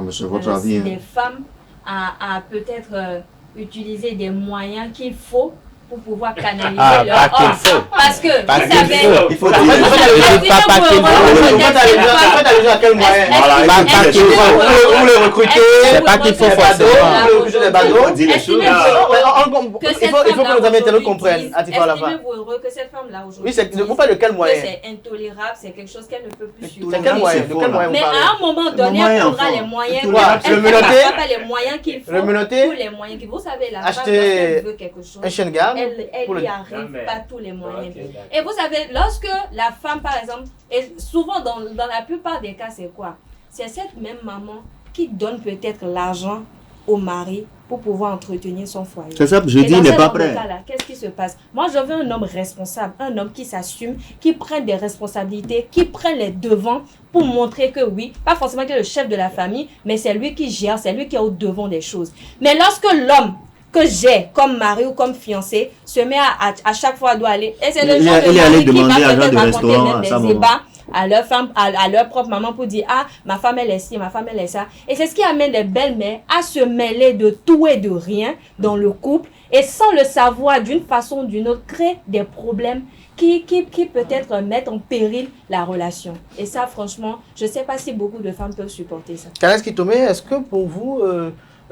les femmes à peut-être utiliser des moyens qu'il faut pour pouvoir canaliser leur offre. Parce que vous savez, il faut dire vous le recrutez, c'est pas qu'il faut forcément. Il faut que nos amis nous comprennent. Estimez-vous que cette femme-là aujourd'hui, vous parlez de quel moyen? c'est intolérable, c'est quelque chose qu'elle ne peut plus suivre. De quel moyen? Mais à un moment donné, elle prendra les moyens. Elle ne prendra pas les moyens qu'il faut. Tous les moyens qu'il faut. Vous savez, la femme, lorsqu'elle veut quelque chose, un chien de garde, elle n'y arrive pas tous les moyens. Et vous savez, lorsque la femme, par exemple, et souvent dans la plupart des cas, c'est quoi? C'est cette même maman qui donne peut-être l'argent au mari pour pouvoir entretenir son foyer. C'est ça, je dis, il n'est pas prêt. Qu'est-ce qui se passe? Moi, je veux un homme responsable, un homme qui s'assume, qui prenne des responsabilités, qui prenne les devants pour montrer que oui, pas forcément qu'il est le chef de la famille, mais c'est lui qui gère, c'est lui qui est au devant des choses. Mais lorsque l'homme que j'ai comme mari ou comme fiancé se met à chaque fois doit aller, et c'est le genre de mari qui va peut-être raconter même des débats à leur femme, à leur propre maman pour dire ah, ma femme elle est ci, ma femme elle est ça. Et c'est ce qui amène les belles-mères à se mêler de tout et de rien dans le couple et sans le savoir d'une façon ou d'une autre créer des problèmes qui peut-être mettent en péril la relation. Et ça franchement, je ne sais pas si beaucoup de femmes peuvent supporter ça. Thérèse Kitome, est-ce que pour vous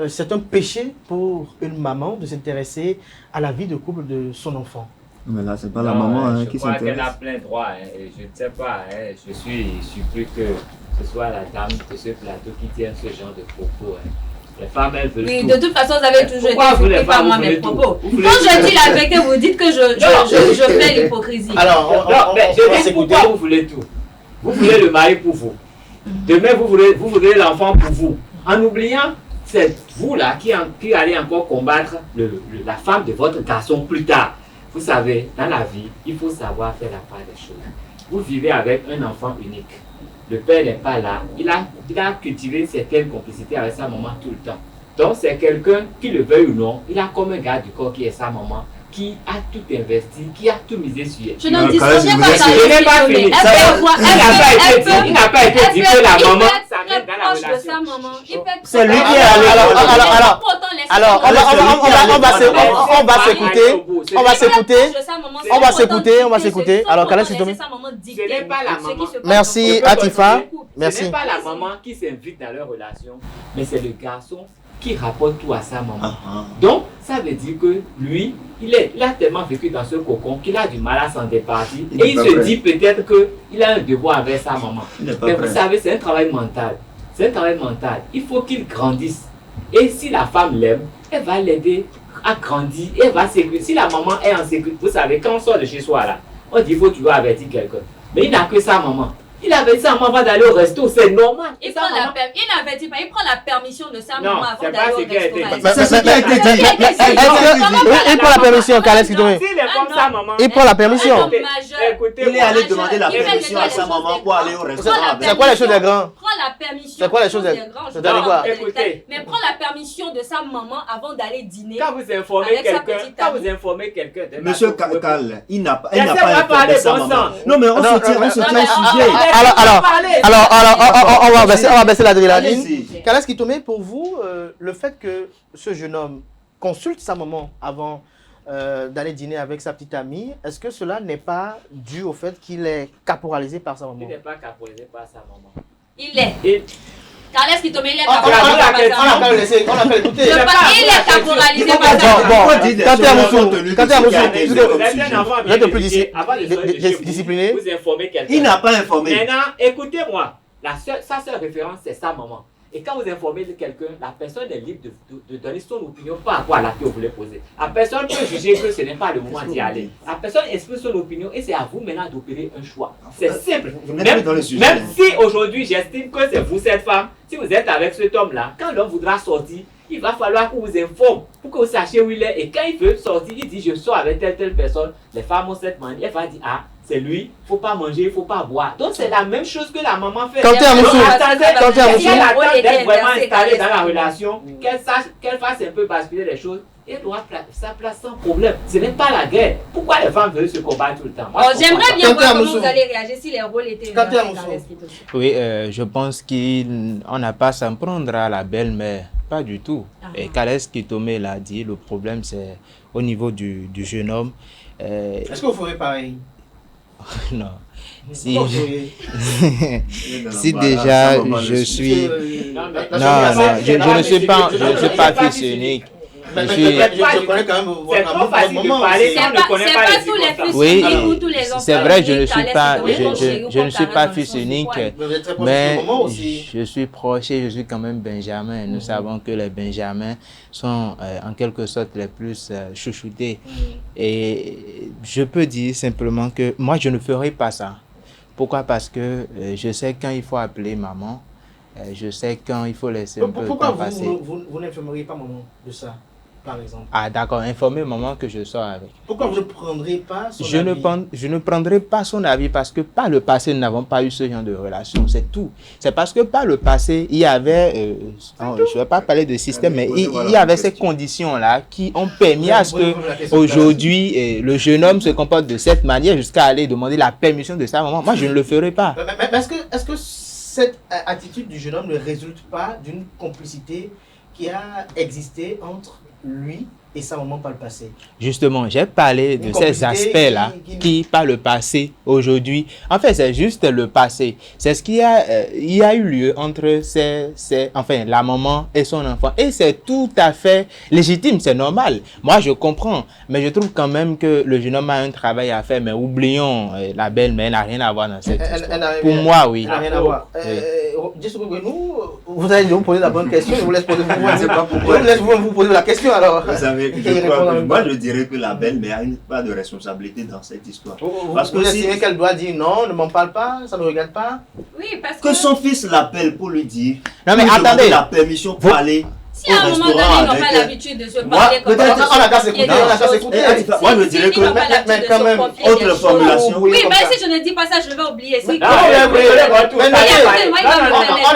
c'est un péché pour une maman de s'intéresser à la vie de couple de son enfant? Mais là, c'est pas la maman qui s'intéresse. Je crois qu'elle a plein droit. Je ne sais pas. Je suis surpris que ce soit la dame de ce plateau qui tient ce genre de propos. Les femmes, elles veulent tout. De toute façon, vous avez toujours été surpris par moi mes propos. Quand je dis la vérité, vous dites que je fais l'hypocrisie. Alors, je dis pourquoi vous voulez tout. Vous voulez le mari pour vous. Demain, vous voudrez l'enfant pour vous. En oubliant, c'est vous là qui allez encore combattre la femme de votre garçon plus tard. Vous savez, dans la vie, il faut savoir faire la part des choses. Vous vivez avec un enfant unique. Le père n'est pas là. Il a cultivé une certaine complicité avec sa maman tout le temps. Donc c'est quelqu'un qui le veuille ou non, il a comme un garde du corps qui est sa maman, qui a tout investi, qui a tout misé sur elle. Je n'en disconviens pas. Il n'a pas été dit que la maman s'amène dans la proche de sa maman. C'est lui qui est allé. Alors, on va s'écouter. Alors, Kales Kitomé. Ce n'est pas la maman. Merci, Atifa. Merci. Ce n'est pas la maman qui s'invite dans leur relation, mais c'est le garçon qui rapporte tout à sa maman. Donc, ça veut dire que lui, il a tellement vécu dans ce cocon qu'il a du mal à s'en départir. Et il se dit peut-être qu'il a un devoir avec sa maman. Mais vous savez, c'est un travail mental. Il faut qu'il grandisse. Et si la femme l'aime, elle va l'aider à grandir. Elle va sécuriser. Si la maman est en sécurité, vous savez, quand on sort de chez soi là, on dit qu'il faut toujours avertir quelqu'un. Mais il n'a que sa maman. Il avait sa maman avant d'aller au resto, c'est normal. Il n'avertit pas, il prend la permission de sa maman avant d'aller au resto. C'est ce qui a été dit. Il prend la permission, Kales Kitomé. Il prend la permission. Il est allé demander la permission à sa maman pour aller au restaurant. C'est quoi les choses des grands? Prends la permission. C'est quoi les choses des grands? Mais prends la permission de sa maman avant d'aller dîner. Quand vous informez quelqu'un, Monsieur Kakal, il n'a pas informé sa maman. Non, mais on se tient au sujet. Alors, on va baisser l'adrénaline. Kales Kitomé, pour vous, le fait que ce jeune homme consulte sa maman avant d'aller dîner avec sa petite amie, est-ce que cela n'est pas dû au fait qu'il est caporalisé par sa maman? Il n'est pas caporalisé par sa maman. Il est. Kales Kitomé, il est On a qu'à l'écouter. Il est caporalisé par sa maman. Quand tu es un plus discipliné. Vous informez quelqu'un. Il n'a pas informé. Maintenant, écoutez-moi. Sa seule référence, c'est sa maman. Et quand vous informez de quelqu'un, la personne est libre de donner son opinion par rapport à laquelle vous voulez poser. La personne peut juger que ce n'est pas le moment d'y aller. La personne exprime son opinion et c'est à vous maintenant d'opérer un choix. C'est simple. Même si aujourd'hui j'estime que c'est vous cette femme, si vous êtes avec cet homme-là, quand l'homme voudra sortir, il va falloir qu'on vous informe pour que vous sachiez où il est. Et quand il veut sortir, il dit je sors avec telle personne. Les femmes ont cette manière. Elle va dire ah, c'est lui, il ne faut pas manger, il ne faut pas boire. Donc c'est la même chose que la maman fait. Quand tu es à Moussou, si elle attend d'être vraiment installée dans la relation, qu'elle fasse un peu basculer les choses, elle doit sa place sans problème. Ce n'est pas la guerre. Pourquoi les femmes veulent se combattre tout le temps? J'aimerais bien voir comment vous allez réagir si les rôles étaient Oui, je pense qu'on n'a pas à s'en prendre à la belle-mère. Pas du tout. Et Kales Kitomé l'a dit, le problème c'est au niveau du jeune homme. Est-ce que vous ferez pareil? Non. Si déjà je suis... je ne suis pas fils unique. Je connais quand même votre maman. C'est pas tous les fils uniques ou tous les enfants. C'est vrai, je ne suis pas fils unique, mais je suis proche et je suis quand même Benjamin. Nous savons que les Benjamins sont en quelque sorte les plus chouchoutés. Et je peux dire simplement que moi, je ne ferai pas ça. Pourquoi? Parce que je sais quand il faut appeler maman, je sais quand il faut laisser un peu de temps passer. Pourquoi vous n'informeriez pas maman de ça, par exemple? Ah d'accord, informer maman que je sors avec. Pourquoi vous ne prendrez pas son avis? Je ne prendrai pas son avis parce que par le passé, nous n'avons pas eu ce genre de relation, c'est tout. C'est parce que par le passé, il y avait, je ne vais pas parler de système, mais il y avait ces conditions-là qui ont permis à ce que aujourd'hui le jeune homme se comporte de cette manière jusqu'à aller demander la permission de sa maman. Moi, je ne le ferai pas. Mais est-ce que cette attitude du jeune homme ne résulte pas d'une complicité qui a existé entre lui et sa maman par le passé? Justement, j'ai parlé de ces aspects-là qui, par le passé, aujourd'hui, en fait, c'est juste le passé. C'est ce qui a eu lieu entre la maman et son enfant. Et c'est tout à fait légitime, c'est normal. Moi, je comprends. Mais je trouve quand même que le jeune homme a un travail à faire. Mais oublions, la belle-mère n'a rien à voir dans cette histoire. Pour moi, oui. Elle n'a rien à voir. Vous allez nous poser la bonne question. Je vous laisse poser vous poser la question alors. Vous savez, moi je dirais que la belle-mère n'a pas de responsabilité dans cette histoire. Parce que si qu'elle doit dire non, ne m'en parle pas, ça ne regarde pas. Oui, parce que son fils l'appelle pour lui dire. Non mais attendez, la permission pour aller. Si à un moment donné, ils n'ont pas l'habitude de se parler comme ça. On a qu'à s'écouter. Moi, je dirais que, mais quand même, autre formulation. Oui, mais si je ne dis pas ça, je vais oublier. On est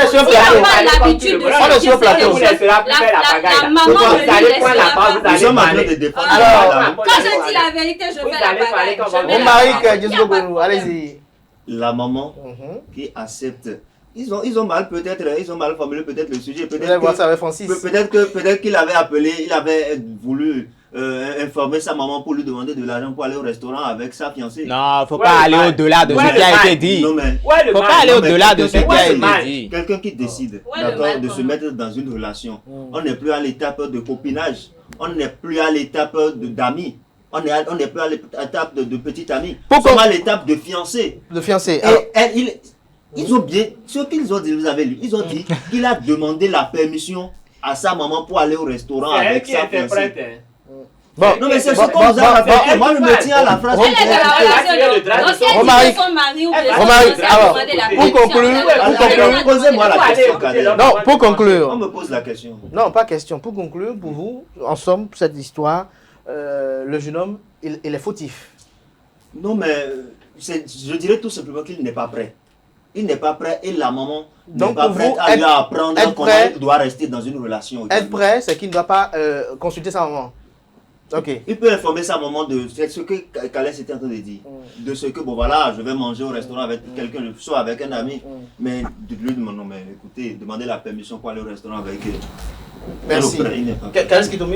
sur plateau. On est sur plateau. La maman ne lui laisse pas. Nous sommes en train de défendre. Alors, quand je dis la vérité, je fais la bagaille. Allez-y. La maman qui accepte ils ont mal formulé peut-être le sujet. Peut-être qu'il avait appelé, il avait voulu informer sa maman pour lui demander de l'argent pour aller au restaurant avec sa fiancée. Non, faut pas aller au-delà de ce qui a été dit. Faut pas aller au-delà de ce qui a été dit. Quelqu'un qui décide de se mettre dans une relation, on n'est plus à l'étape de copinage, on n'est plus à l'étape d'amis. On n'est plus à l'étape de petite amie. On est à l'étape de fiancé. Et ils ont bien, ce qu'ils ont dit, vous avez lu, ils ont dit qu'il a demandé la permission à sa maman pour aller au restaurant avec sa fiancée. Bon, non mais c'est ce qu'on vous a raconté. Moi je me tiens à la phrase. Posez-moi la question. Non, pour conclure. On me pose la question. Non, pas question. Pour conclure, pour vous, en somme, cette histoire, le jeune homme, il est fautif. Non, mais je dirais tout simplement qu'il n'est pas prêt. Il n'est pas prêt et la maman n'est pas prête à lui apprendre comment il doit rester dans une relation. Être prêt, c'est qu'il ne doit pas consulter sa maman. Okay. Il peut informer sa maman de ce que Calès était en train de dire. De ce que, bon voilà, je vais manger au restaurant avec quelqu'un, soit avec un ami. Mais de lui demander, non mais écoutez, demandez la permission pour aller au restaurant avec eux. Merci. Calès qui tombe?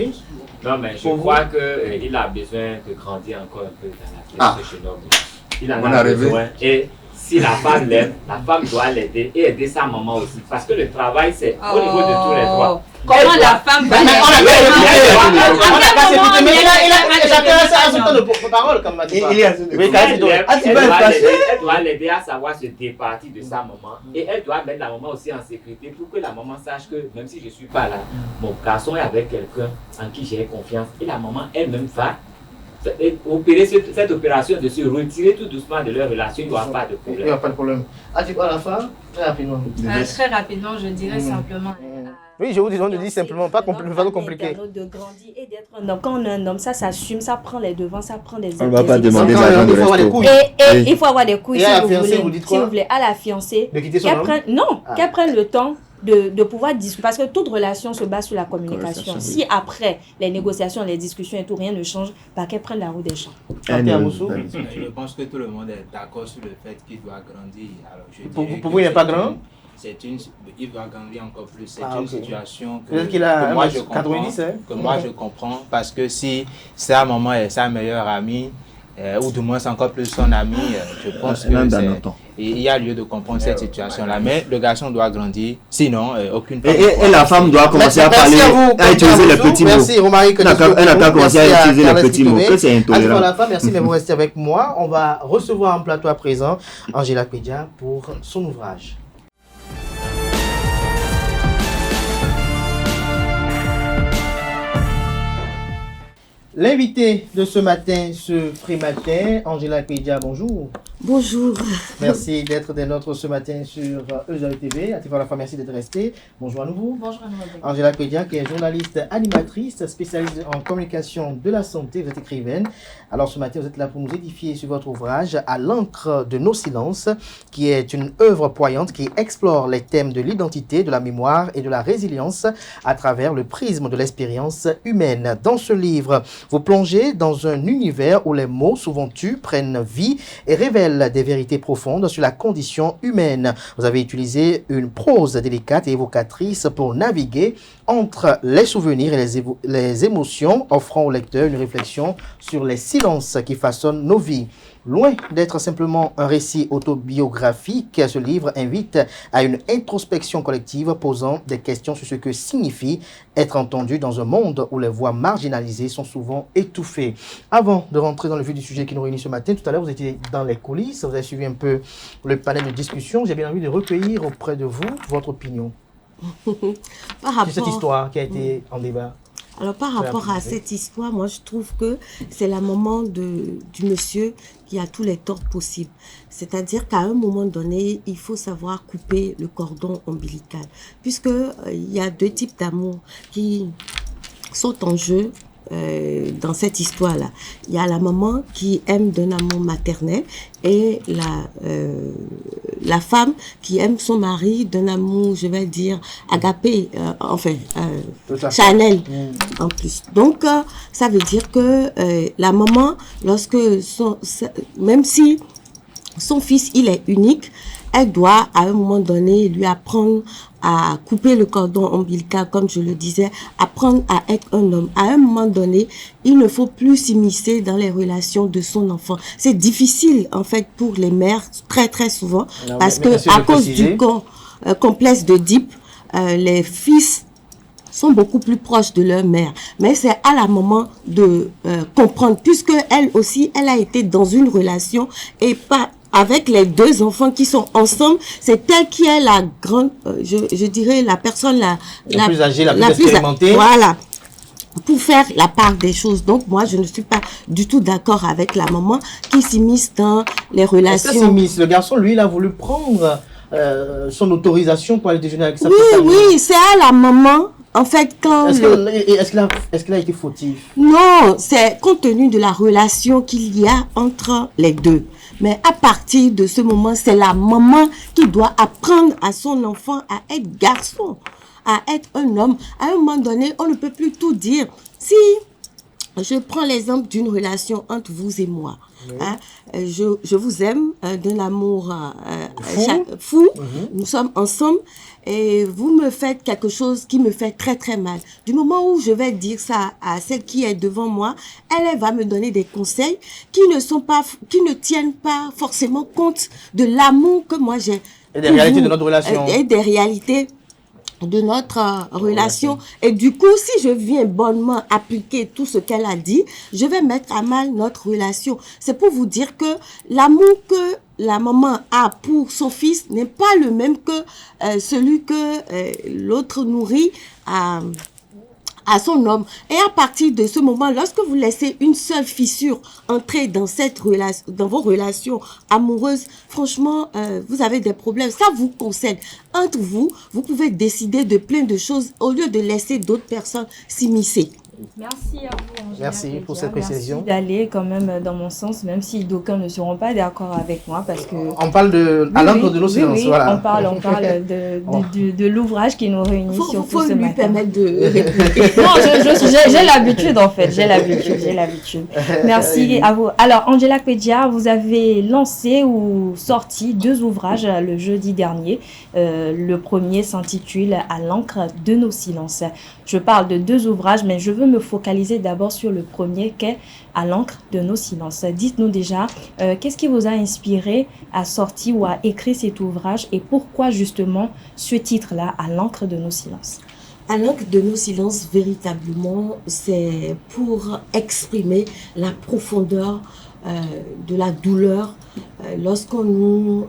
Non mais je crois qu'il a besoin de grandir encore un peu dans la pièce de chez nous. Il en a besoin. Et si la femme l'aime, la femme doit l'aider et aider sa maman aussi. Parce que le travail, c'est au niveau de tous les droits. Comment la femme va l'aider? Chacun a son temps de parole, comme m'a dit. Elle doit l'aider à savoir se départir de sa maman. Et elle doit mettre la maman aussi en sécurité pour que la maman sache que même si je ne suis pas là, mon garçon est avec quelqu'un en qui j'ai confiance. Et la maman elle-même va opérer cette opération de se retirer tout doucement de leur relation. Il n'y aura pas de problème. Il n'y a pas de problème. À la fin, très rapidement. Très rapidement, je dirais simplement. Oui, je vous dis, on dit simplement, pas compliqué. De grandir et d'être un homme. Quand on est un homme, ça s'assume, ça prend les devants, ça prend les On ne va pas demander l'argent de resto. Et il faut avoir des couilles si vous voulez. À la fiancée, qu'elle prenne le temps de pouvoir discuter. Parce que toute relation se base sur la communication. Si après les négociations, les discussions et tout, rien ne change, qu'elle prenne la route des champs. Je pense que tout le monde est d'accord sur le fait qu'il doit grandir. Alors, pour vous, il n'est pas grand? Il doit grandir encore plus. C'est une situation que moi je comprends. 90, moi je comprends parce que si sa maman est sa meilleure amie, ou du moins c'est encore plus son ami, je pense qu'il y a lieu de comprendre cette situation-là. Mais le garçon doit grandir, sinon aucune femme. Et la femme doit commencer à parler, à utiliser les petits mots. Merci Romaric. Elle n'a commencé à utiliser les petits mots, que c'est intolérant. Merci, mais vous restez avec moi. On va recevoir en plateau à présent Angela Pédia pour son ouvrage. L'invité de ce matin, ce frais-matin, Angela Pédia, bonjour. Bonjour. Merci d'être des nôtres ce matin sur EZAE TV. À la femme, merci d'être resté. Bonjour à nouveau. Bonjour à nouveau. Angela Pédia, qui est journaliste, animatrice, spécialiste en communication de la santé, vous êtes écrivaine. Alors ce matin, vous êtes là pour nous édifier sur votre ouvrage À l'encre de nos silences, qui est une œuvre poignante qui explore les thèmes de l'identité, de la mémoire et de la résilience à travers le prisme de l'expérience humaine. Dans ce livre, vous plongez dans un univers où les mots, souvent tus, prennent vie et révèlent des vérités profondes sur la condition humaine. Vous avez utilisé une prose délicate et évocatrice pour naviguer entre les souvenirs et les émotions, offrant au lecteur une réflexion sur les silences qui façonnent nos vies. Loin d'être simplement un récit autobiographique, ce livre invite à une introspection collective posant des questions sur ce que signifie être entendu dans un monde où les voix marginalisées sont souvent étouffées. Avant de rentrer dans le vif du sujet qui nous réunit ce matin, tout à l'heure vous étiez dans les coulisses, vous avez suivi un peu le panel de discussion. J'ai bien envie de recueillir auprès de vous votre opinion sur cette histoire qui a été en débat. Alors par rapport à cette histoire, moi je trouve que c'est la maman du monsieur qui a tous les torts possibles. C'est-à-dire qu'à un moment donné, il faut savoir couper le cordon ombilical. Puisque il y a deux types d'amour qui sont en jeu dans cette histoire-là. Il y a la maman qui aime d'un amour maternel et la femme qui aime son mari d'un amour, je vais dire, agapé, charnel en plus. Donc, ça veut dire que la maman, même si son fils, il est unique, elle doit à un moment donné lui apprendre à couper le cordon ombilical, comme je le disais, apprendre à être un homme. À un moment donné, il ne faut plus s'immiscer dans les relations de son enfant. C'est difficile, en fait, pour les mères, très souvent, parce que à cause du complexe d'Oedipe, les fils sont beaucoup plus proches de leur mère. Mais c'est à la maman de comprendre, puisque elle aussi, elle a été dans une relation et pas avec les deux enfants qui sont ensemble, c'est elle qui est la grande, je dirais la personne la plus âgée, la plus expérimentée. Voilà, pour faire la part des choses. Donc moi, je ne suis pas du tout d'accord avec la maman qui s'immisce dans les relations. Est-ce que s'immisce? Le garçon, lui, il a voulu prendre son autorisation pour aller déjeuner avec sa fille. Oui, c'est à la maman. En fait, quand... Est-ce qu'il a été fautif? Non, c'est compte tenu de la relation qu'il y a entre les deux. Mais à partir de ce moment, c'est la maman qui doit apprendre à son enfant à être garçon, à être un homme. À un moment donné, on ne peut plus tout dire. Si je prends l'exemple d'une relation entre vous et moi, hein, je vous aime d'un amour fou. Nous sommes ensemble et vous me faites quelque chose qui me fait très mal. Du moment où je vais dire ça à celle qui est devant moi, elle va me donner des conseils qui ne tiennent pas forcément compte de l'amour que moi j'ai. Et des réalités de notre relation. Et des réalités de notre relation. Et du coup, si je viens bonnement appliquer tout ce qu'elle a dit, je vais mettre à mal notre relation. C'est pour vous dire que l'amour que la maman a pour son fils n'est pas le même que celui que l'autre nourrit à son homme. Et à partir de ce moment, lorsque vous laissez une seule fissure entrer dans cette relation, dans vos relations amoureuses, franchement, vous avez des problèmes. Ça vous concerne. Entre vous, vous pouvez décider de plein de choses au lieu de laisser d'autres personnes s'immiscer. Merci à vous, Angela. Merci pour cette précision. Merci d'aller quand même dans mon sens, même si d'aucuns ne seront pas d'accord avec moi, parce que... On parle à l'encre de nos silences, voilà. On parle de l'ouvrage qui nous réunit surtout ce matin. Faut lui permettre de répliquer. Non, j'ai l'habitude en fait, j'ai l'habitude. Merci à vous. Alors, Angela Kpedia, vous avez lancé ou sorti 2 ouvrages le jeudi dernier. Le premier s'intitule « À l'encre de nos silences ». Je parle de 2 ouvrages, mais je veux me focaliser d'abord sur le premier qu'est « À l'encre de nos silences ». Dites-nous déjà, qu'est-ce qui vous a inspiré à sortir ou à écrire cet ouvrage et pourquoi justement ce titre-là, « À l'encre de nos silences ». À l'encre de nos silences, véritablement, c'est pour exprimer la profondeur de la douleur lorsqu'on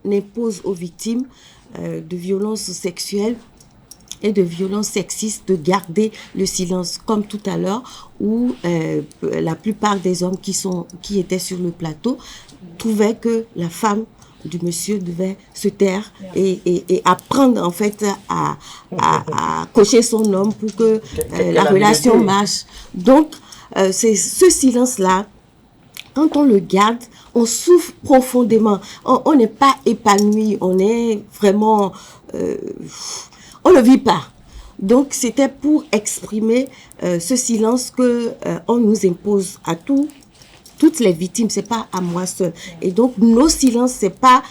impose aux victimes de violences sexuelles et de violences sexistes de garder le silence, comme tout à l'heure où la plupart des hommes qui étaient sur le plateau trouvaient que la femme du monsieur devait se taire et apprendre en fait à cocher son homme pour que la relation marche. Donc c'est ce silence-là, quand on le garde, on souffre profondément. On n'est pas épanoui, on est vraiment... on ne vit pas. Donc, c'était pour exprimer ce silence que on nous impose à toutes les victimes. C'est pas à moi seule. Et donc, nos silences, c'est pas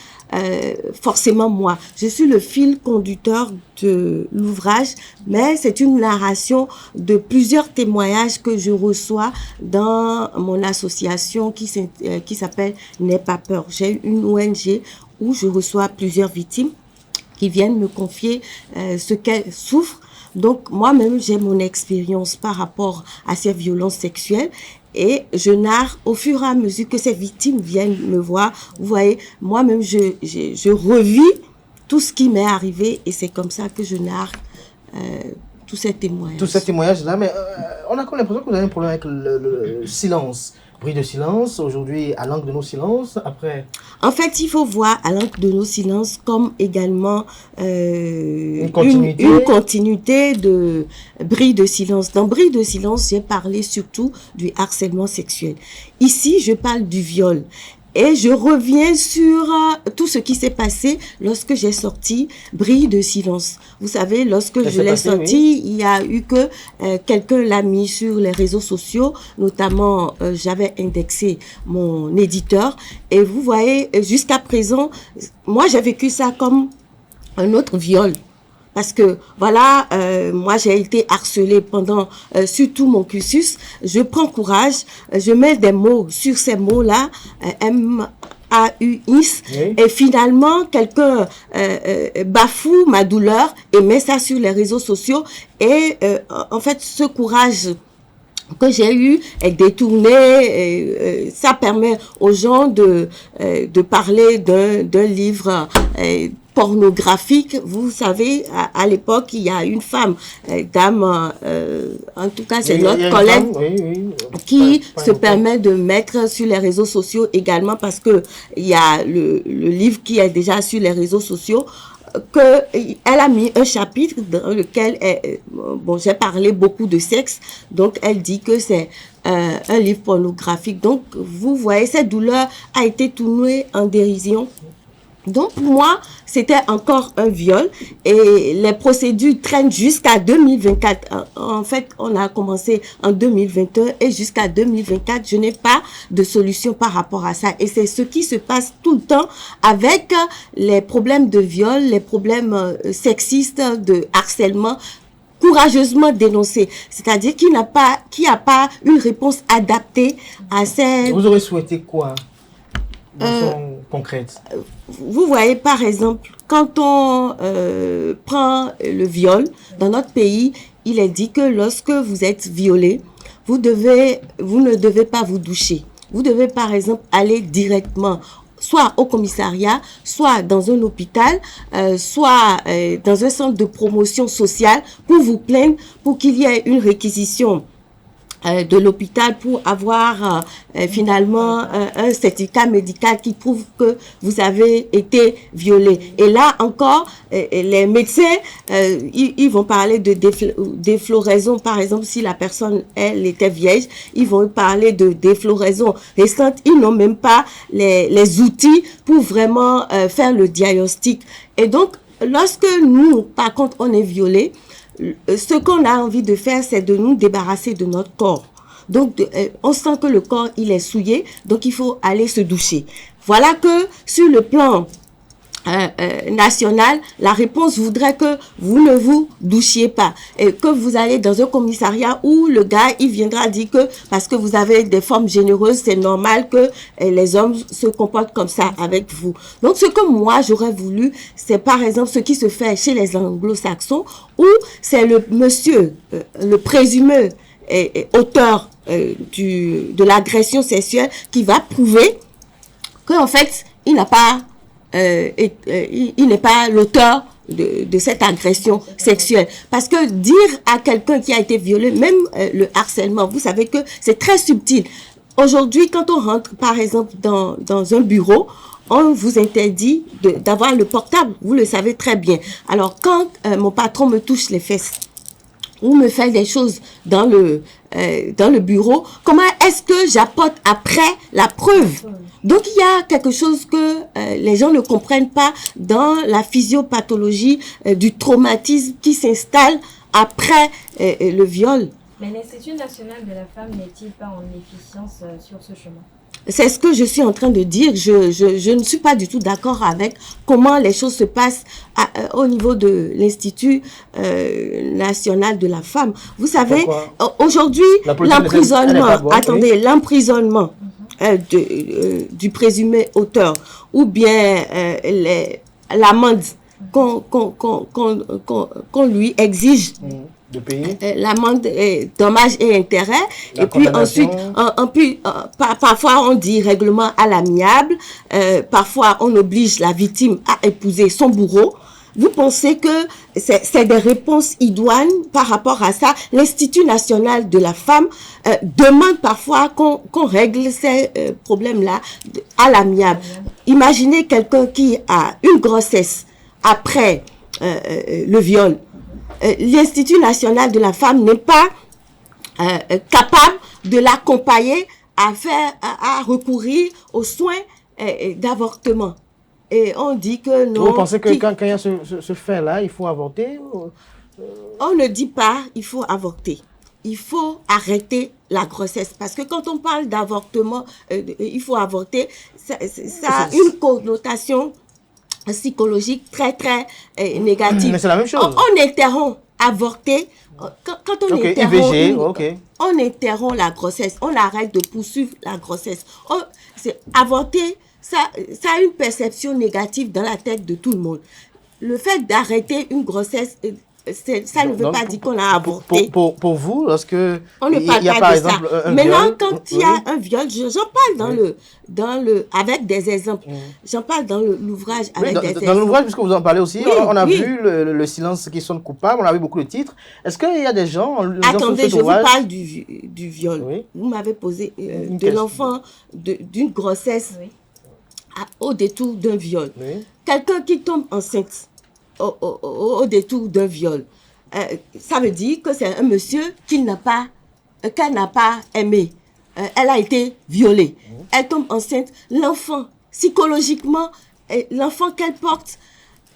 forcément moi. Je suis le fil conducteur de l'ouvrage, mais c'est une narration de plusieurs témoignages que je reçois dans mon association qui s'appelle N'aie pas peur. J'ai une ONG où je reçois plusieurs victimes qui viennent me confier ce qu'elles souffrent. Donc, moi-même, j'ai mon expérience par rapport à ces violences sexuelles et je narre au fur et à mesure que ces victimes viennent me voir. Vous voyez, moi-même, je revis tout ce qui m'est arrivé et c'est comme ça que je narre tous ces témoignages. Tous ces témoignages-là, mais on a comme l'impression que vous avez un problème avec le silence. Bruit de silence, aujourd'hui, à l'encre de nos silences, après... En fait, il faut voir à l'encre de nos silences comme également une continuité de Bruit de silence. Dans Bruit de silence, j'ai parlé surtout du harcèlement sexuel. Ici, je parle du viol. Et je reviens sur tout ce qui s'est passé lorsque j'ai sorti Brille de silence. Vous savez, lorsque je l'ai sorti, il y a eu que quelqu'un l'a mis sur les réseaux sociaux, notamment j'avais indexé mon éditeur. Et vous voyez, jusqu'à présent, moi j'ai vécu ça comme un autre viol. Parce que, voilà, moi, j'ai été harcelée pendant surtout mon cursus. Je prends courage, je mets des mots sur ces mots-là, M-A-U-X, et finalement, quelqu'un bafoue ma douleur et met ça sur les réseaux sociaux. Et en fait, ce courage que j'ai eu est détourné. Ça permet aux gens de parler d'un livre pornographique. Vous savez, à l'époque, il y a une femme, dame, en tout cas, c'est notre collègue, qui se permet de mettre sur les réseaux sociaux également, parce que il y a le livre qui est déjà sur les réseaux sociaux, elle a mis un chapitre dans lequel j'ai parlé beaucoup de sexe, donc elle dit que c'est un livre pornographique. Donc vous voyez, cette douleur a été tournée en dérision. Donc pour moi, c'était encore un viol et les procédures traînent jusqu'à 2024. En fait, on a commencé en 2021 et jusqu'à 2024, je n'ai pas de solution par rapport à ça. Et c'est ce qui se passe tout le temps avec les problèmes de viol, les problèmes sexistes, de harcèlement, courageusement dénoncés. C'est-à-dire qu'il n'a pas une réponse adaptée à ces... Vous aurez souhaité quoi de façon concrète? Vous voyez, par exemple, quand on prend le viol, dans notre pays, il est dit que lorsque vous êtes violé, vous ne devez pas vous doucher. Vous devez, par exemple, aller directement soit au commissariat, soit dans un hôpital, soit dans un centre de promotion sociale pour vous plaindre, pour qu'il y ait une réquisition de l'hôpital pour avoir finalement un certificat médical qui prouve que vous avez été violé. Et là encore, les médecins, ils vont parler de défloraison. Par exemple, si la personne, elle était vierge, ils vont parler de défloraison récente. Ils n'ont même pas les outils pour vraiment faire le diagnostic. Et donc, lorsque nous, par contre, on est violé, ce qu'on a envie de faire, c'est de nous débarrasser de notre corps. Donc, on sent que le corps, il est souillé, donc il faut aller se doucher. Voilà que sur le plan national, la réponse voudrait que vous ne vous douchiez pas et que vous allez dans un commissariat où le gars, il viendra dire que parce que vous avez des formes généreuses, c'est normal que les hommes se comportent comme ça avec vous. Donc, ce que moi, j'aurais voulu, c'est par exemple ce qui se fait chez les anglo-saxons où c'est le monsieur, le présumé auteur de l'agression sexuelle qui va prouver qu'en fait, il n'a pas il n'est pas l'auteur de cette agression sexuelle. Parce que dire à quelqu'un qui a été violé, même le harcèlement, vous savez que c'est très subtil. Aujourd'hui, quand on rentre, par exemple, dans un bureau, on vous interdit d'avoir le portable. Vous le savez très bien. Alors, quand mon patron me touche les fesses ou me fait des choses dans le bureau, comment est-ce que j'apporte après la preuve? Donc, il y a quelque chose que les gens ne comprennent pas dans la physiopathologie du traumatisme qui s'installe après le viol. Mais l'Institut national de la femme n'est-il pas en efficience sur ce chemin? C'est ce que je suis en train de dire. Je ne suis pas du tout d'accord avec comment les choses se passent au niveau de l'Institut national de la femme. Vous savez, aujourd'hui, l'emprisonnement du présumé auteur ou bien l'amende qu'on lui exige de payer l'amende dommages et intérêts, et puis ensuite parfois on dit règlement à l'amiable, parfois on oblige la victime à épouser son bourreau. Vous pensez que c'est des réponses idoines par rapport à ça? L'Institut national de la femme demande parfois qu'on règle ces problèmes-là à l'amiable. Imaginez quelqu'un qui a une grossesse après le viol. L'Institut national de la femme n'est pas capable de l'accompagner à recourir aux soins d'avortement. Et on dit que non. Vous pensez que quand il y a ce fait-là, il faut avorter On ne dit pas il faut avorter. Il faut arrêter la grossesse. Parce que quand on parle d'avortement, il faut avorter, ça a une connotation psychologique très, très négative. Mais c'est la même chose. On interrompt avorter. Quand on interrompt IVG, on interrompt la grossesse. On arrête de poursuivre la grossesse. Avorter, ça a une perception négative dans la tête de tout le monde. Le fait d'arrêter une grossesse, ça ne veut pas dire qu'on a avorté. Pour vous, lorsque on ne parle pas de ça. Maintenant, quand il y a un viol, j'en parle avec des exemples. J'en parle dans l'ouvrage avec des exemples. Dans l'ouvrage, puisque vous en parlez aussi, on a vu le silence qui sonne coupable, on a vu beaucoup de titres. Est-ce qu'il y a des gens... Attendez, je vous parle du viol. Oui. Vous m'avez posé de l'enfant, d'une grossesse au détour d'un viol. Oui. Quelqu'un qui tombe enceinte au détour d'un viol, ça veut dire que c'est un monsieur qu'elle n'a pas aimé. Elle a été violée. Elle tombe enceinte. L'enfant, psychologiquement, l'enfant qu'elle porte,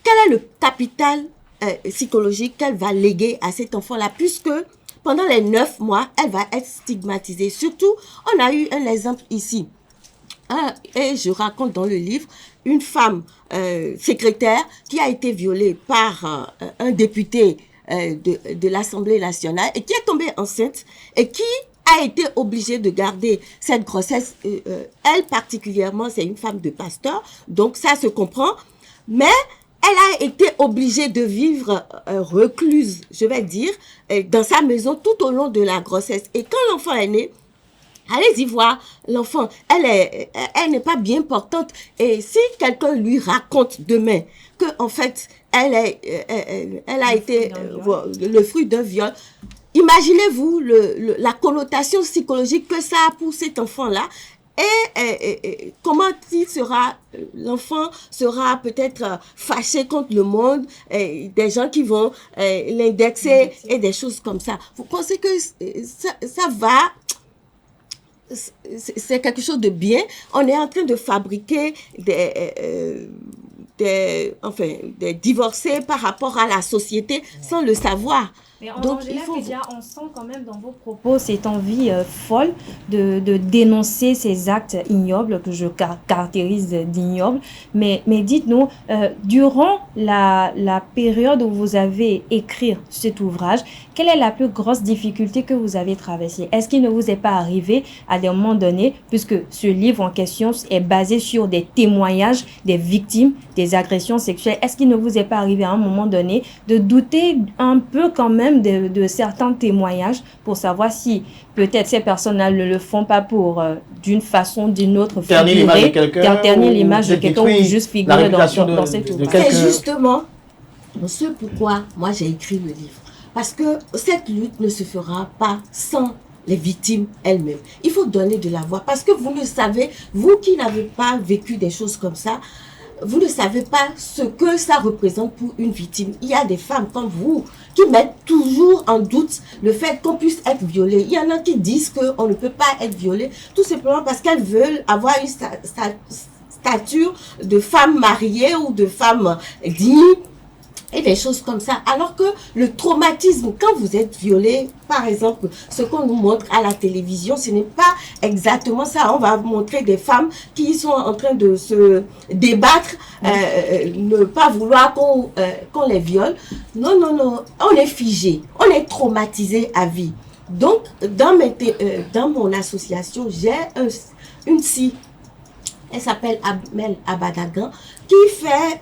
quel est le capital psychologique qu'elle va léguer à cet enfant-là, puisque pendant les 9 mois, elle va être stigmatisée. Surtout, on a eu un exemple ici. Et je raconte dans le livre une femme secrétaire qui a été violée par un député de l'Assemblée nationale et qui est tombée enceinte et qui a été obligée de garder cette grossesse. Elle particulièrement, c'est une femme de pasteur, donc ça se comprend. Mais elle a été obligée de vivre recluse, je vais dire, dans sa maison tout au long de la grossesse. Et quand l'enfant est né, allez-y voir l'enfant, elle n'est pas bien portante. Et si quelqu'un lui raconte demain que en fait elle a été le fruit d'un viol, imaginez-vous la connotation psychologique que ça a pour cet enfant-là. Et comment l'enfant sera peut-être fâché contre le monde, des gens qui vont l'indexer et des choses comme ça. Vous pensez que ça va... C'est quelque chose de bien. On est en train de fabriquer des divorcés par rapport à la société sans le savoir. Mais donc, on sent quand même dans vos propos cette envie folle de dénoncer ces actes ignobles que je caractérise d'ignobles. Mais dites-nous, durant la période où vous avez écrit cet ouvrage, quelle est la plus grosse difficulté que vous avez traversée? Est-ce qu'il ne vous est pas arrivé à des moments donnés, puisque ce livre en question est basé sur des témoignages des victimes des agressions sexuelles, est-ce qu'il ne vous est pas arrivé à un moment donné de douter un peu quand même de certains témoignages pour savoir si peut-être ces personnes-là ne le font pas pour d'une façon ou d'une autre ternir l'image de quelqu'un ou juste figurer dans cette ouvrage? C'est justement ce pourquoi moi j'ai écrit le livre. Parce que cette lutte ne se fera pas sans les victimes elles-mêmes. Il faut donner de la voix. Parce que vous ne savez, vous qui n'avez pas vécu des choses comme ça, vous ne savez pas ce que ça représente pour une victime. Il y a des femmes comme vous qui mettent toujours en doute le fait qu'on puisse être violé. Il y en a qui disent qu'on ne peut pas être violé, tout simplement parce qu'elles veulent avoir une stature de femme mariée ou de femme digne et des choses comme ça. Alors que le traumatisme, quand vous êtes violé, par exemple, ce qu'on nous montre à la télévision, ce n'est pas exactement ça. On va montrer des femmes qui sont en train de se débattre, ne pas vouloir qu'on les viole. Non, non, non. On est figé. On est traumatisé à vie. Donc, dans mon association, j'ai une psy. Elle s'appelle Amel Abadagan, qui fait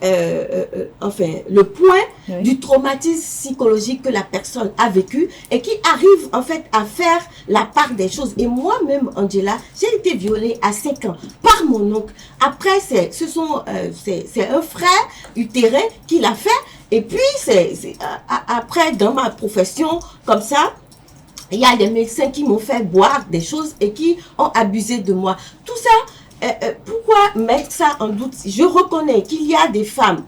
le point du traumatisme psychologique que la personne a vécu et qui arrive en fait à faire la part des choses. Et moi-même, Angela, j'ai été violée à 5 ans par mon oncle. Après, c'est un frère utérin qui l'a fait. Et puis, après, dans ma profession, comme ça, il y a des médecins qui m'ont fait boire des choses et qui ont abusé de moi. Tout ça, pourquoi mettre ça en doute? Je reconnais qu'il y a des femmes,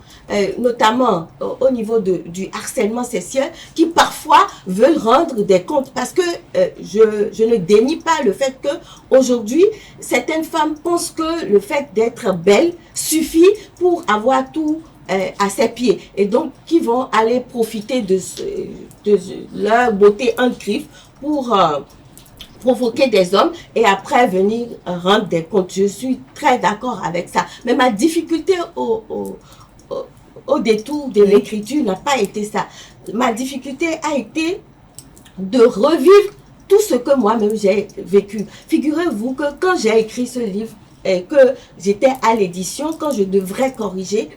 notamment au niveau du harcèlement sexuel, qui parfois veulent rendre des comptes, parce que je ne dénie pas le fait que aujourd'hui certaines femmes pensent que le fait d'être belle suffit pour avoir tout à ses pieds, et donc qui vont aller profiter de leur beauté en griffe pour provoquer des hommes et après venir rendre des comptes. Je suis très d'accord avec ça. Mais ma difficulté au détour de l'écriture n'a pas été ça. Ma difficulté a été de revivre tout ce que moi-même j'ai vécu. Figurez-vous que quand j'ai écrit ce livre et que j'étais à l'édition, quand je devrais corriger,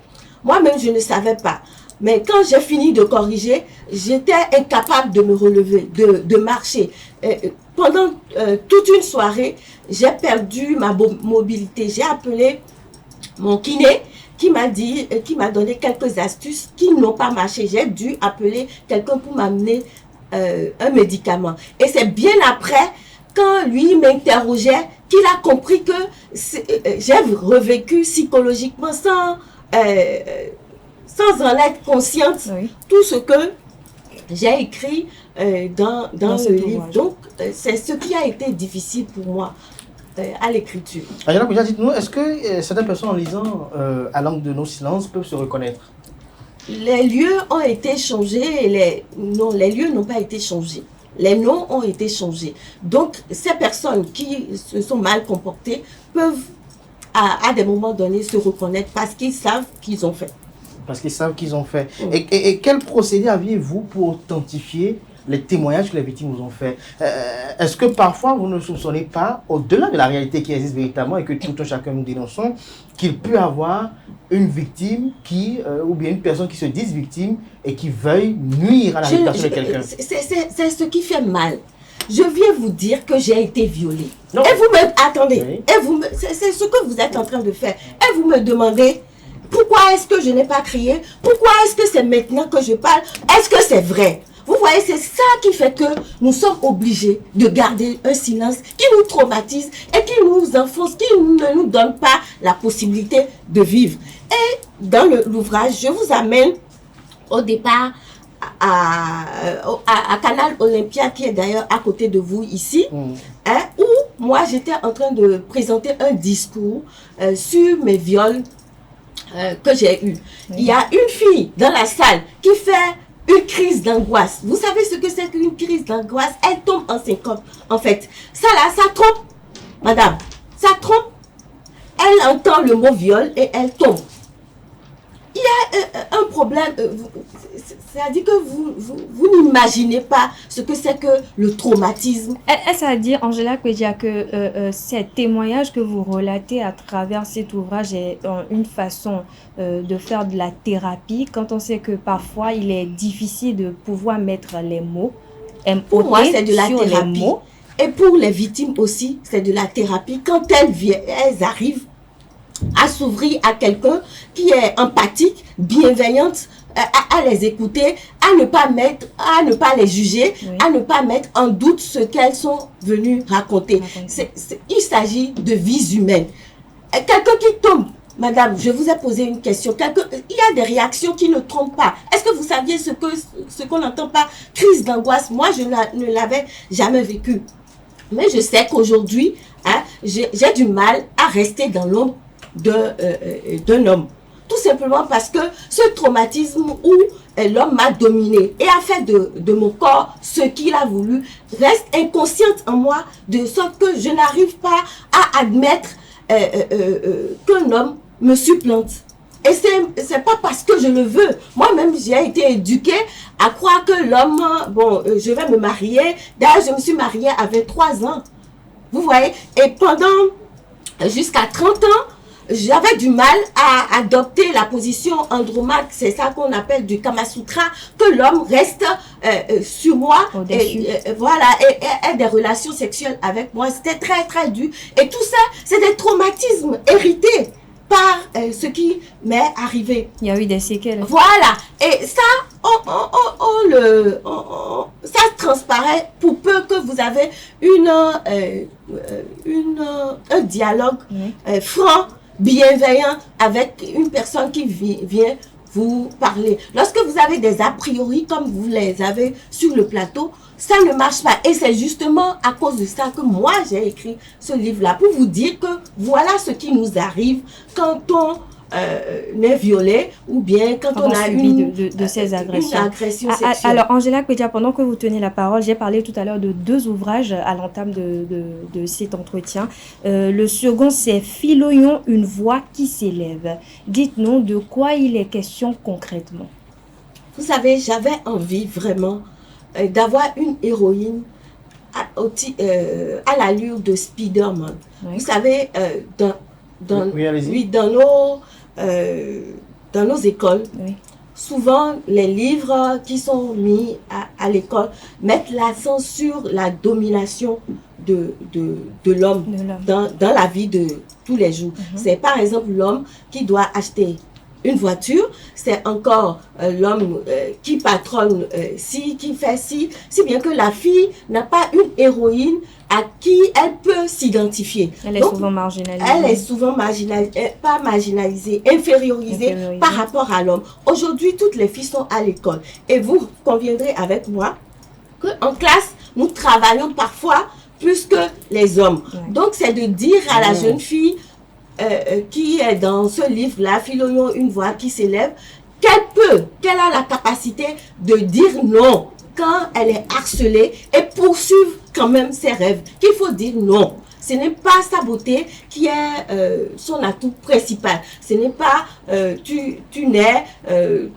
moi-même je ne savais pas. Mais quand j'ai fini de corriger, j'étais incapable de me relever, de marcher. Pendant toute une soirée, j'ai perdu ma mobilité. J'ai appelé mon kiné qui m'a donné quelques astuces qui n'ont pas marché. J'ai dû appeler quelqu'un pour m'amener un médicament. Et c'est bien après, quand lui m'interrogeait, qu'il a compris que j'ai revécu psychologiquement sans en être consciente, tout ce que j'ai écrit dans le livre. Donc, c'est ce qui a été difficile pour moi à l'écriture. Angela Koudia, dites-nous, est-ce que certaines personnes en lisant À l'angle de nos silences peuvent se reconnaître? Les lieux ont été changés, non, les lieux n'ont pas été changés. Les noms ont été changés. Donc, ces personnes qui se sont mal comportées peuvent, à des moments donnés, se reconnaître parce qu'ils savent qu'ils ont fait. Parce qu'ils savent qu'ils ont fait. Et quel procédé aviez-vous pour authentifier les témoignages que les victimes vous ont fait? Est-ce que parfois vous ne soupçonnez pas, au-delà de la réalité qui existe véritablement et que tout un chacun nous dénonçons, qu'il peut y avoir une victime ou bien une personne qui se dise victime et qui veuille nuire à la réputation de quelqu'un? C'est ce qui fait mal. Je viens vous dire que j'ai été violée. Non. Et vous me... Attendez. Oui. C'est ce que vous êtes en train de faire. Et vous me demandez... Pourquoi est-ce que je n'ai pas crié? Pourquoi est-ce que c'est maintenant que je parle? Est-ce que c'est vrai? Vous voyez, c'est ça qui fait que nous sommes obligés de garder un silence qui nous traumatise et qui nous enfonce, qui ne nous donne pas la possibilité de vivre. Et dans l'ouvrage, je vous amène au départ à Canal Olympia, qui est d'ailleurs à côté de vous ici, où moi j'étais en train de présenter un discours sur mes viols que j'ai eu. Il y a une fille dans la salle qui fait une crise d'angoisse. Vous savez ce que c'est qu'une crise d'angoisse? Elle tombe en syncope. En fait, ça là, ça trompe, madame. Ça trompe. Elle entend le mot viol et elle tombe. Il y a un problème. C'est-à-dire que vous n'imaginez pas ce que c'est que le traumatisme. Est-ce à dire, Angela Koudia, que ces témoignages que vous relatez à travers cet ouvrage est une façon de faire de la thérapie, quand on sait que parfois il est difficile de pouvoir mettre les mots? Pour moi, c'est de la thérapie. Et pour les victimes aussi, c'est de la thérapie. Quand elles arrivent à s'ouvrir à quelqu'un qui est empathique, bienveillante, à les écouter, à ne pas les juger, à ne pas mettre en doute ce qu'elles sont venues raconter. Il s'agit de vies humaines. Quelqu'un qui tombe, madame, je vous ai posé une question. Il y a des réactions qui ne trompent pas. Est-ce que vous saviez ce qu'on n'entend pas? Crise d'angoisse. Moi, je ne l'avais jamais vécu. Mais je sais qu'aujourd'hui, j'ai du mal à rester dans l'ombre d'un homme. Tout simplement parce que ce traumatisme où l'homme m'a dominé et a fait de mon corps ce qu'il a voulu reste inconsciente en moi, de sorte que je n'arrive pas à admettre qu'un homme me supplante. Et c'est pas parce que je le veux. Moi-même, j'ai été éduquée à croire que l'homme, je vais me marier. D'ailleurs, je me suis mariée à 23 ans. Vous voyez? Et jusqu'à 30 ans, j'avais du mal à adopter la position andromate, c'est ça qu'on appelle du Kama Sutra, que l'homme reste sur moi et des relations sexuelles avec moi. C'était très très dur. Et tout ça, c'est des traumatismes hérités par ce qui m'est arrivé. Il y a eu des séquelles. Voilà. Et ça, ça transparaît pour peu que vous avez un dialogue franc, bienveillant avec une personne qui vient vous parler. Lorsque vous avez des a priori comme vous les avez sur le plateau, ça ne marche pas. Et c'est justement à cause de ça que moi j'ai écrit ce livre-là, pour vous dire que voilà ce qui nous arrive quand on est violé ou bien quand on a de ces agressions. Une agression sexuelle. Alors, Angela Kwedia, pendant que vous tenez la parole, j'ai parlé tout à l'heure de 2 ouvrages à l'entame de cet entretien. Le second, c'est Philoyon, une voix qui s'élève. Dites-nous de quoi il est question concrètement. Vous savez, j'avais envie vraiment d'avoir une héroïne à l'allure de Spider-Man. Oui. Vous savez, dans nos écoles, souvent les livres qui sont mis à l'école mettent l'accent sur la domination de l'homme dans la vie de tous les jours. C'est par exemple l'homme qui doit acheter une voiture, c'est encore l'homme qui patronne qui fait si bien que la fille n'a pas une héroïne à qui elle peut s'identifier. Elle est souvent marginalisée. Elle est souvent marginalisée, infériorisée par rapport à l'homme. Aujourd'hui, toutes les filles sont à l'école. Et vous conviendrez avec moi qu'en classe, nous travaillons parfois plus que les hommes. Donc, c'est de dire à la jeune fille qui est dans ce livre-là, Philoyon, une voix qui s'élève, qu'elle a la capacité de dire non quand elle est harcelée et poursuivre quand même ses rêves, qu'il faut dire non. Ce n'est pas sa beauté qui est son atout principal. Ce n'est pas tu nais,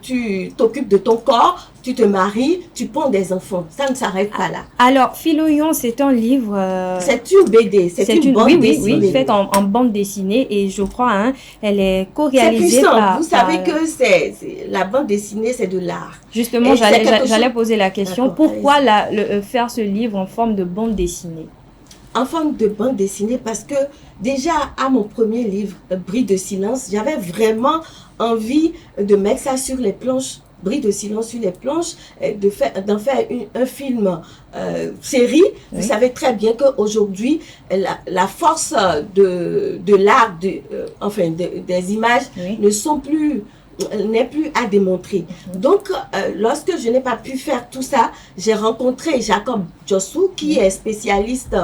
tu t'occupes de ton corps, tu te maries, tu ponds des enfants. Ça ne s'arrête pas là. Alors, Philoyon, c'est un livre... c'est une BD, c'est une bande dessinée. Oui, faite en bande dessinée et je crois, elle est co-réalisée par... Vous savez que la bande dessinée, c'est de l'art. Justement, j'allais poser la question, pourquoi faire ce livre en forme de bande dessinée? En forme de bande dessinée parce que déjà à mon premier livre, Bris de silence, j'avais vraiment envie de mettre ça sur les planches, Bris de silence sur les planches, d'en faire un film série. Vous savez très bien qu'aujourd'hui, la force de l'art, des images ne sont plus... n'est plus à démontrer. Donc, lorsque je n'ai pas pu faire tout ça, j'ai rencontré Jacob Jossou, qui est spécialiste,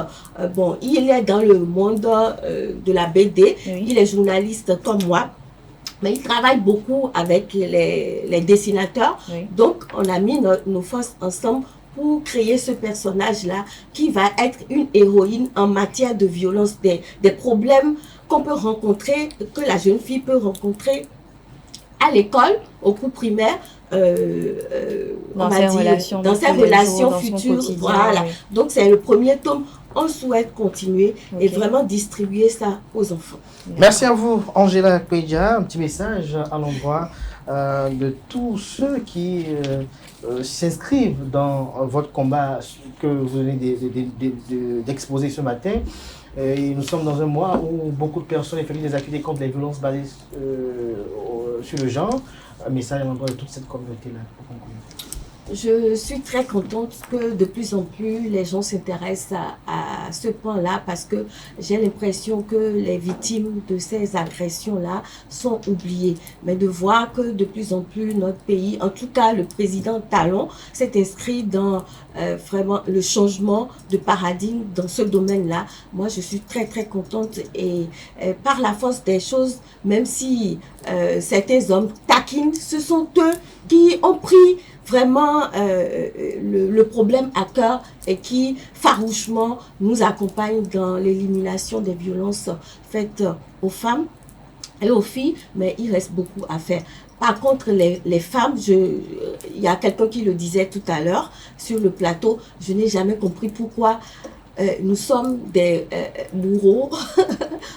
il est dans le monde de la BD, il est journaliste comme moi, mais il travaille beaucoup avec les dessinateurs. Donc, on a mis nos forces ensemble pour créer ce personnage-là qui va être une héroïne en matière de violence, des problèmes qu'on peut rencontrer, que la jeune fille peut rencontrer à l'école, au cours primaire, dans ses relations futures. Voilà. Oui. Donc, c'est le premier tome. On souhaite continuer et vraiment distribuer ça aux enfants. Merci à vous, Angela Kwedia. Un petit message à l'endroit de tous ceux qui s'inscrivent dans votre combat que vous venez d'exposer ce matin. Et nous sommes dans un mois où beaucoup de personnes effectuent des activités contre les violences basées sur le genre. Un message à l'endroit de toute cette communauté-là pour conclure. Je suis très contente que de plus en plus les gens s'intéressent à ce point-là parce que j'ai l'impression que les victimes de ces agressions-là sont oubliées. Mais de voir que de plus en plus notre pays, en tout cas le président Talon, s'est inscrit dans vraiment le changement de paradigme dans ce domaine-là. Moi, je suis très très contente et par la force des choses, même si certains hommes taquinent, ce sont eux qui ont pris vraiment le problème à cœur et qui farouchement nous accompagne dans l'élimination des violences faites aux femmes et aux filles, mais il reste beaucoup à faire. Par contre, les femmes, il y a quelqu'un qui le disait tout à l'heure sur le plateau, je n'ai jamais compris pourquoi nous sommes des bourreaux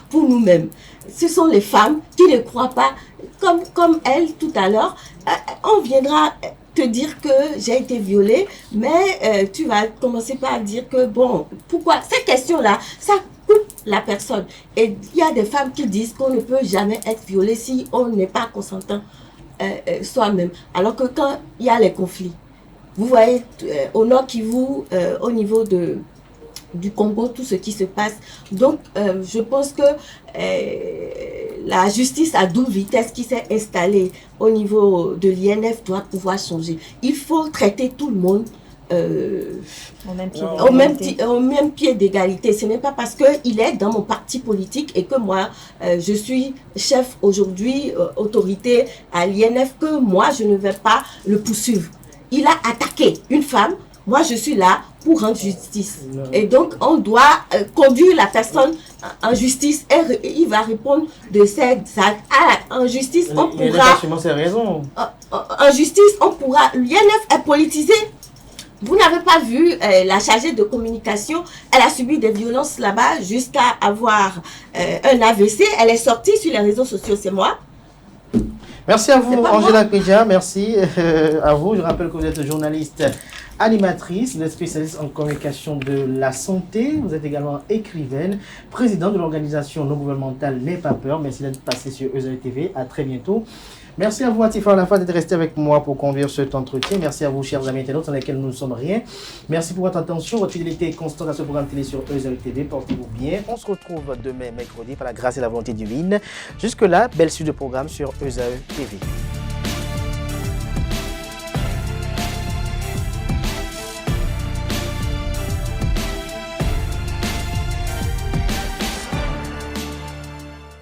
pour nous-mêmes. Ce sont les femmes qui ne croient pas, comme elle tout à l'heure, on viendra te dire que j'ai été violée, mais tu vas commencer par dire que bon, pourquoi ces questions-là, ça coupe la personne. Et il y a des femmes qui disent qu'on ne peut jamais être violée si on n'est pas consentant soi-même. Alors que quand il y a les conflits, Vous voyez, au Nord Kivu, au niveau du Congo, tout ce qui se passe. Donc, je pense que la justice à double vitesse qui s'est installée au niveau de l'INF doit pouvoir changer. Il faut traiter tout le monde au même pied d'égalité. Ce n'est pas parce qu'il est dans mon parti politique et que moi, je suis chef aujourd'hui, autorité à l'INF, que moi, je ne vais pas le poursuivre. Il a attaqué une femme. Moi, je suis là pour rendre justice. Et donc, on doit conduire la personne en justice et il va répondre de ses actes. En justice, on pourra... En justice, on pourra... L'INF est politisé. Vous n'avez pas vu la chargée de communication, elle a subi des violences là-bas jusqu'à avoir un AVC. Elle est sortie sur les réseaux sociaux, c'est moi. Merci à vous, Angela Kpeja. Merci à vous. Je rappelle que vous êtes journaliste, animatrice, vous êtes spécialiste en communication de la santé. Vous êtes également écrivaine, présidente de l'organisation non gouvernementale N'aie pas peur. Merci d'être passé sur EZE TV. À très bientôt. Merci à vous, Atifa Olafa, d'être resté avec moi pour conduire cet entretien. Merci à vous, chers amis internautes, sans lesquels nous ne sommes rien. Merci pour votre attention, votre fidélité constante à ce programme télé sur EZE TV. Portez-vous bien. On se retrouve demain, mercredi, par la grâce et la volonté divine. Jusque-là, belle suite de programme sur EZE TV.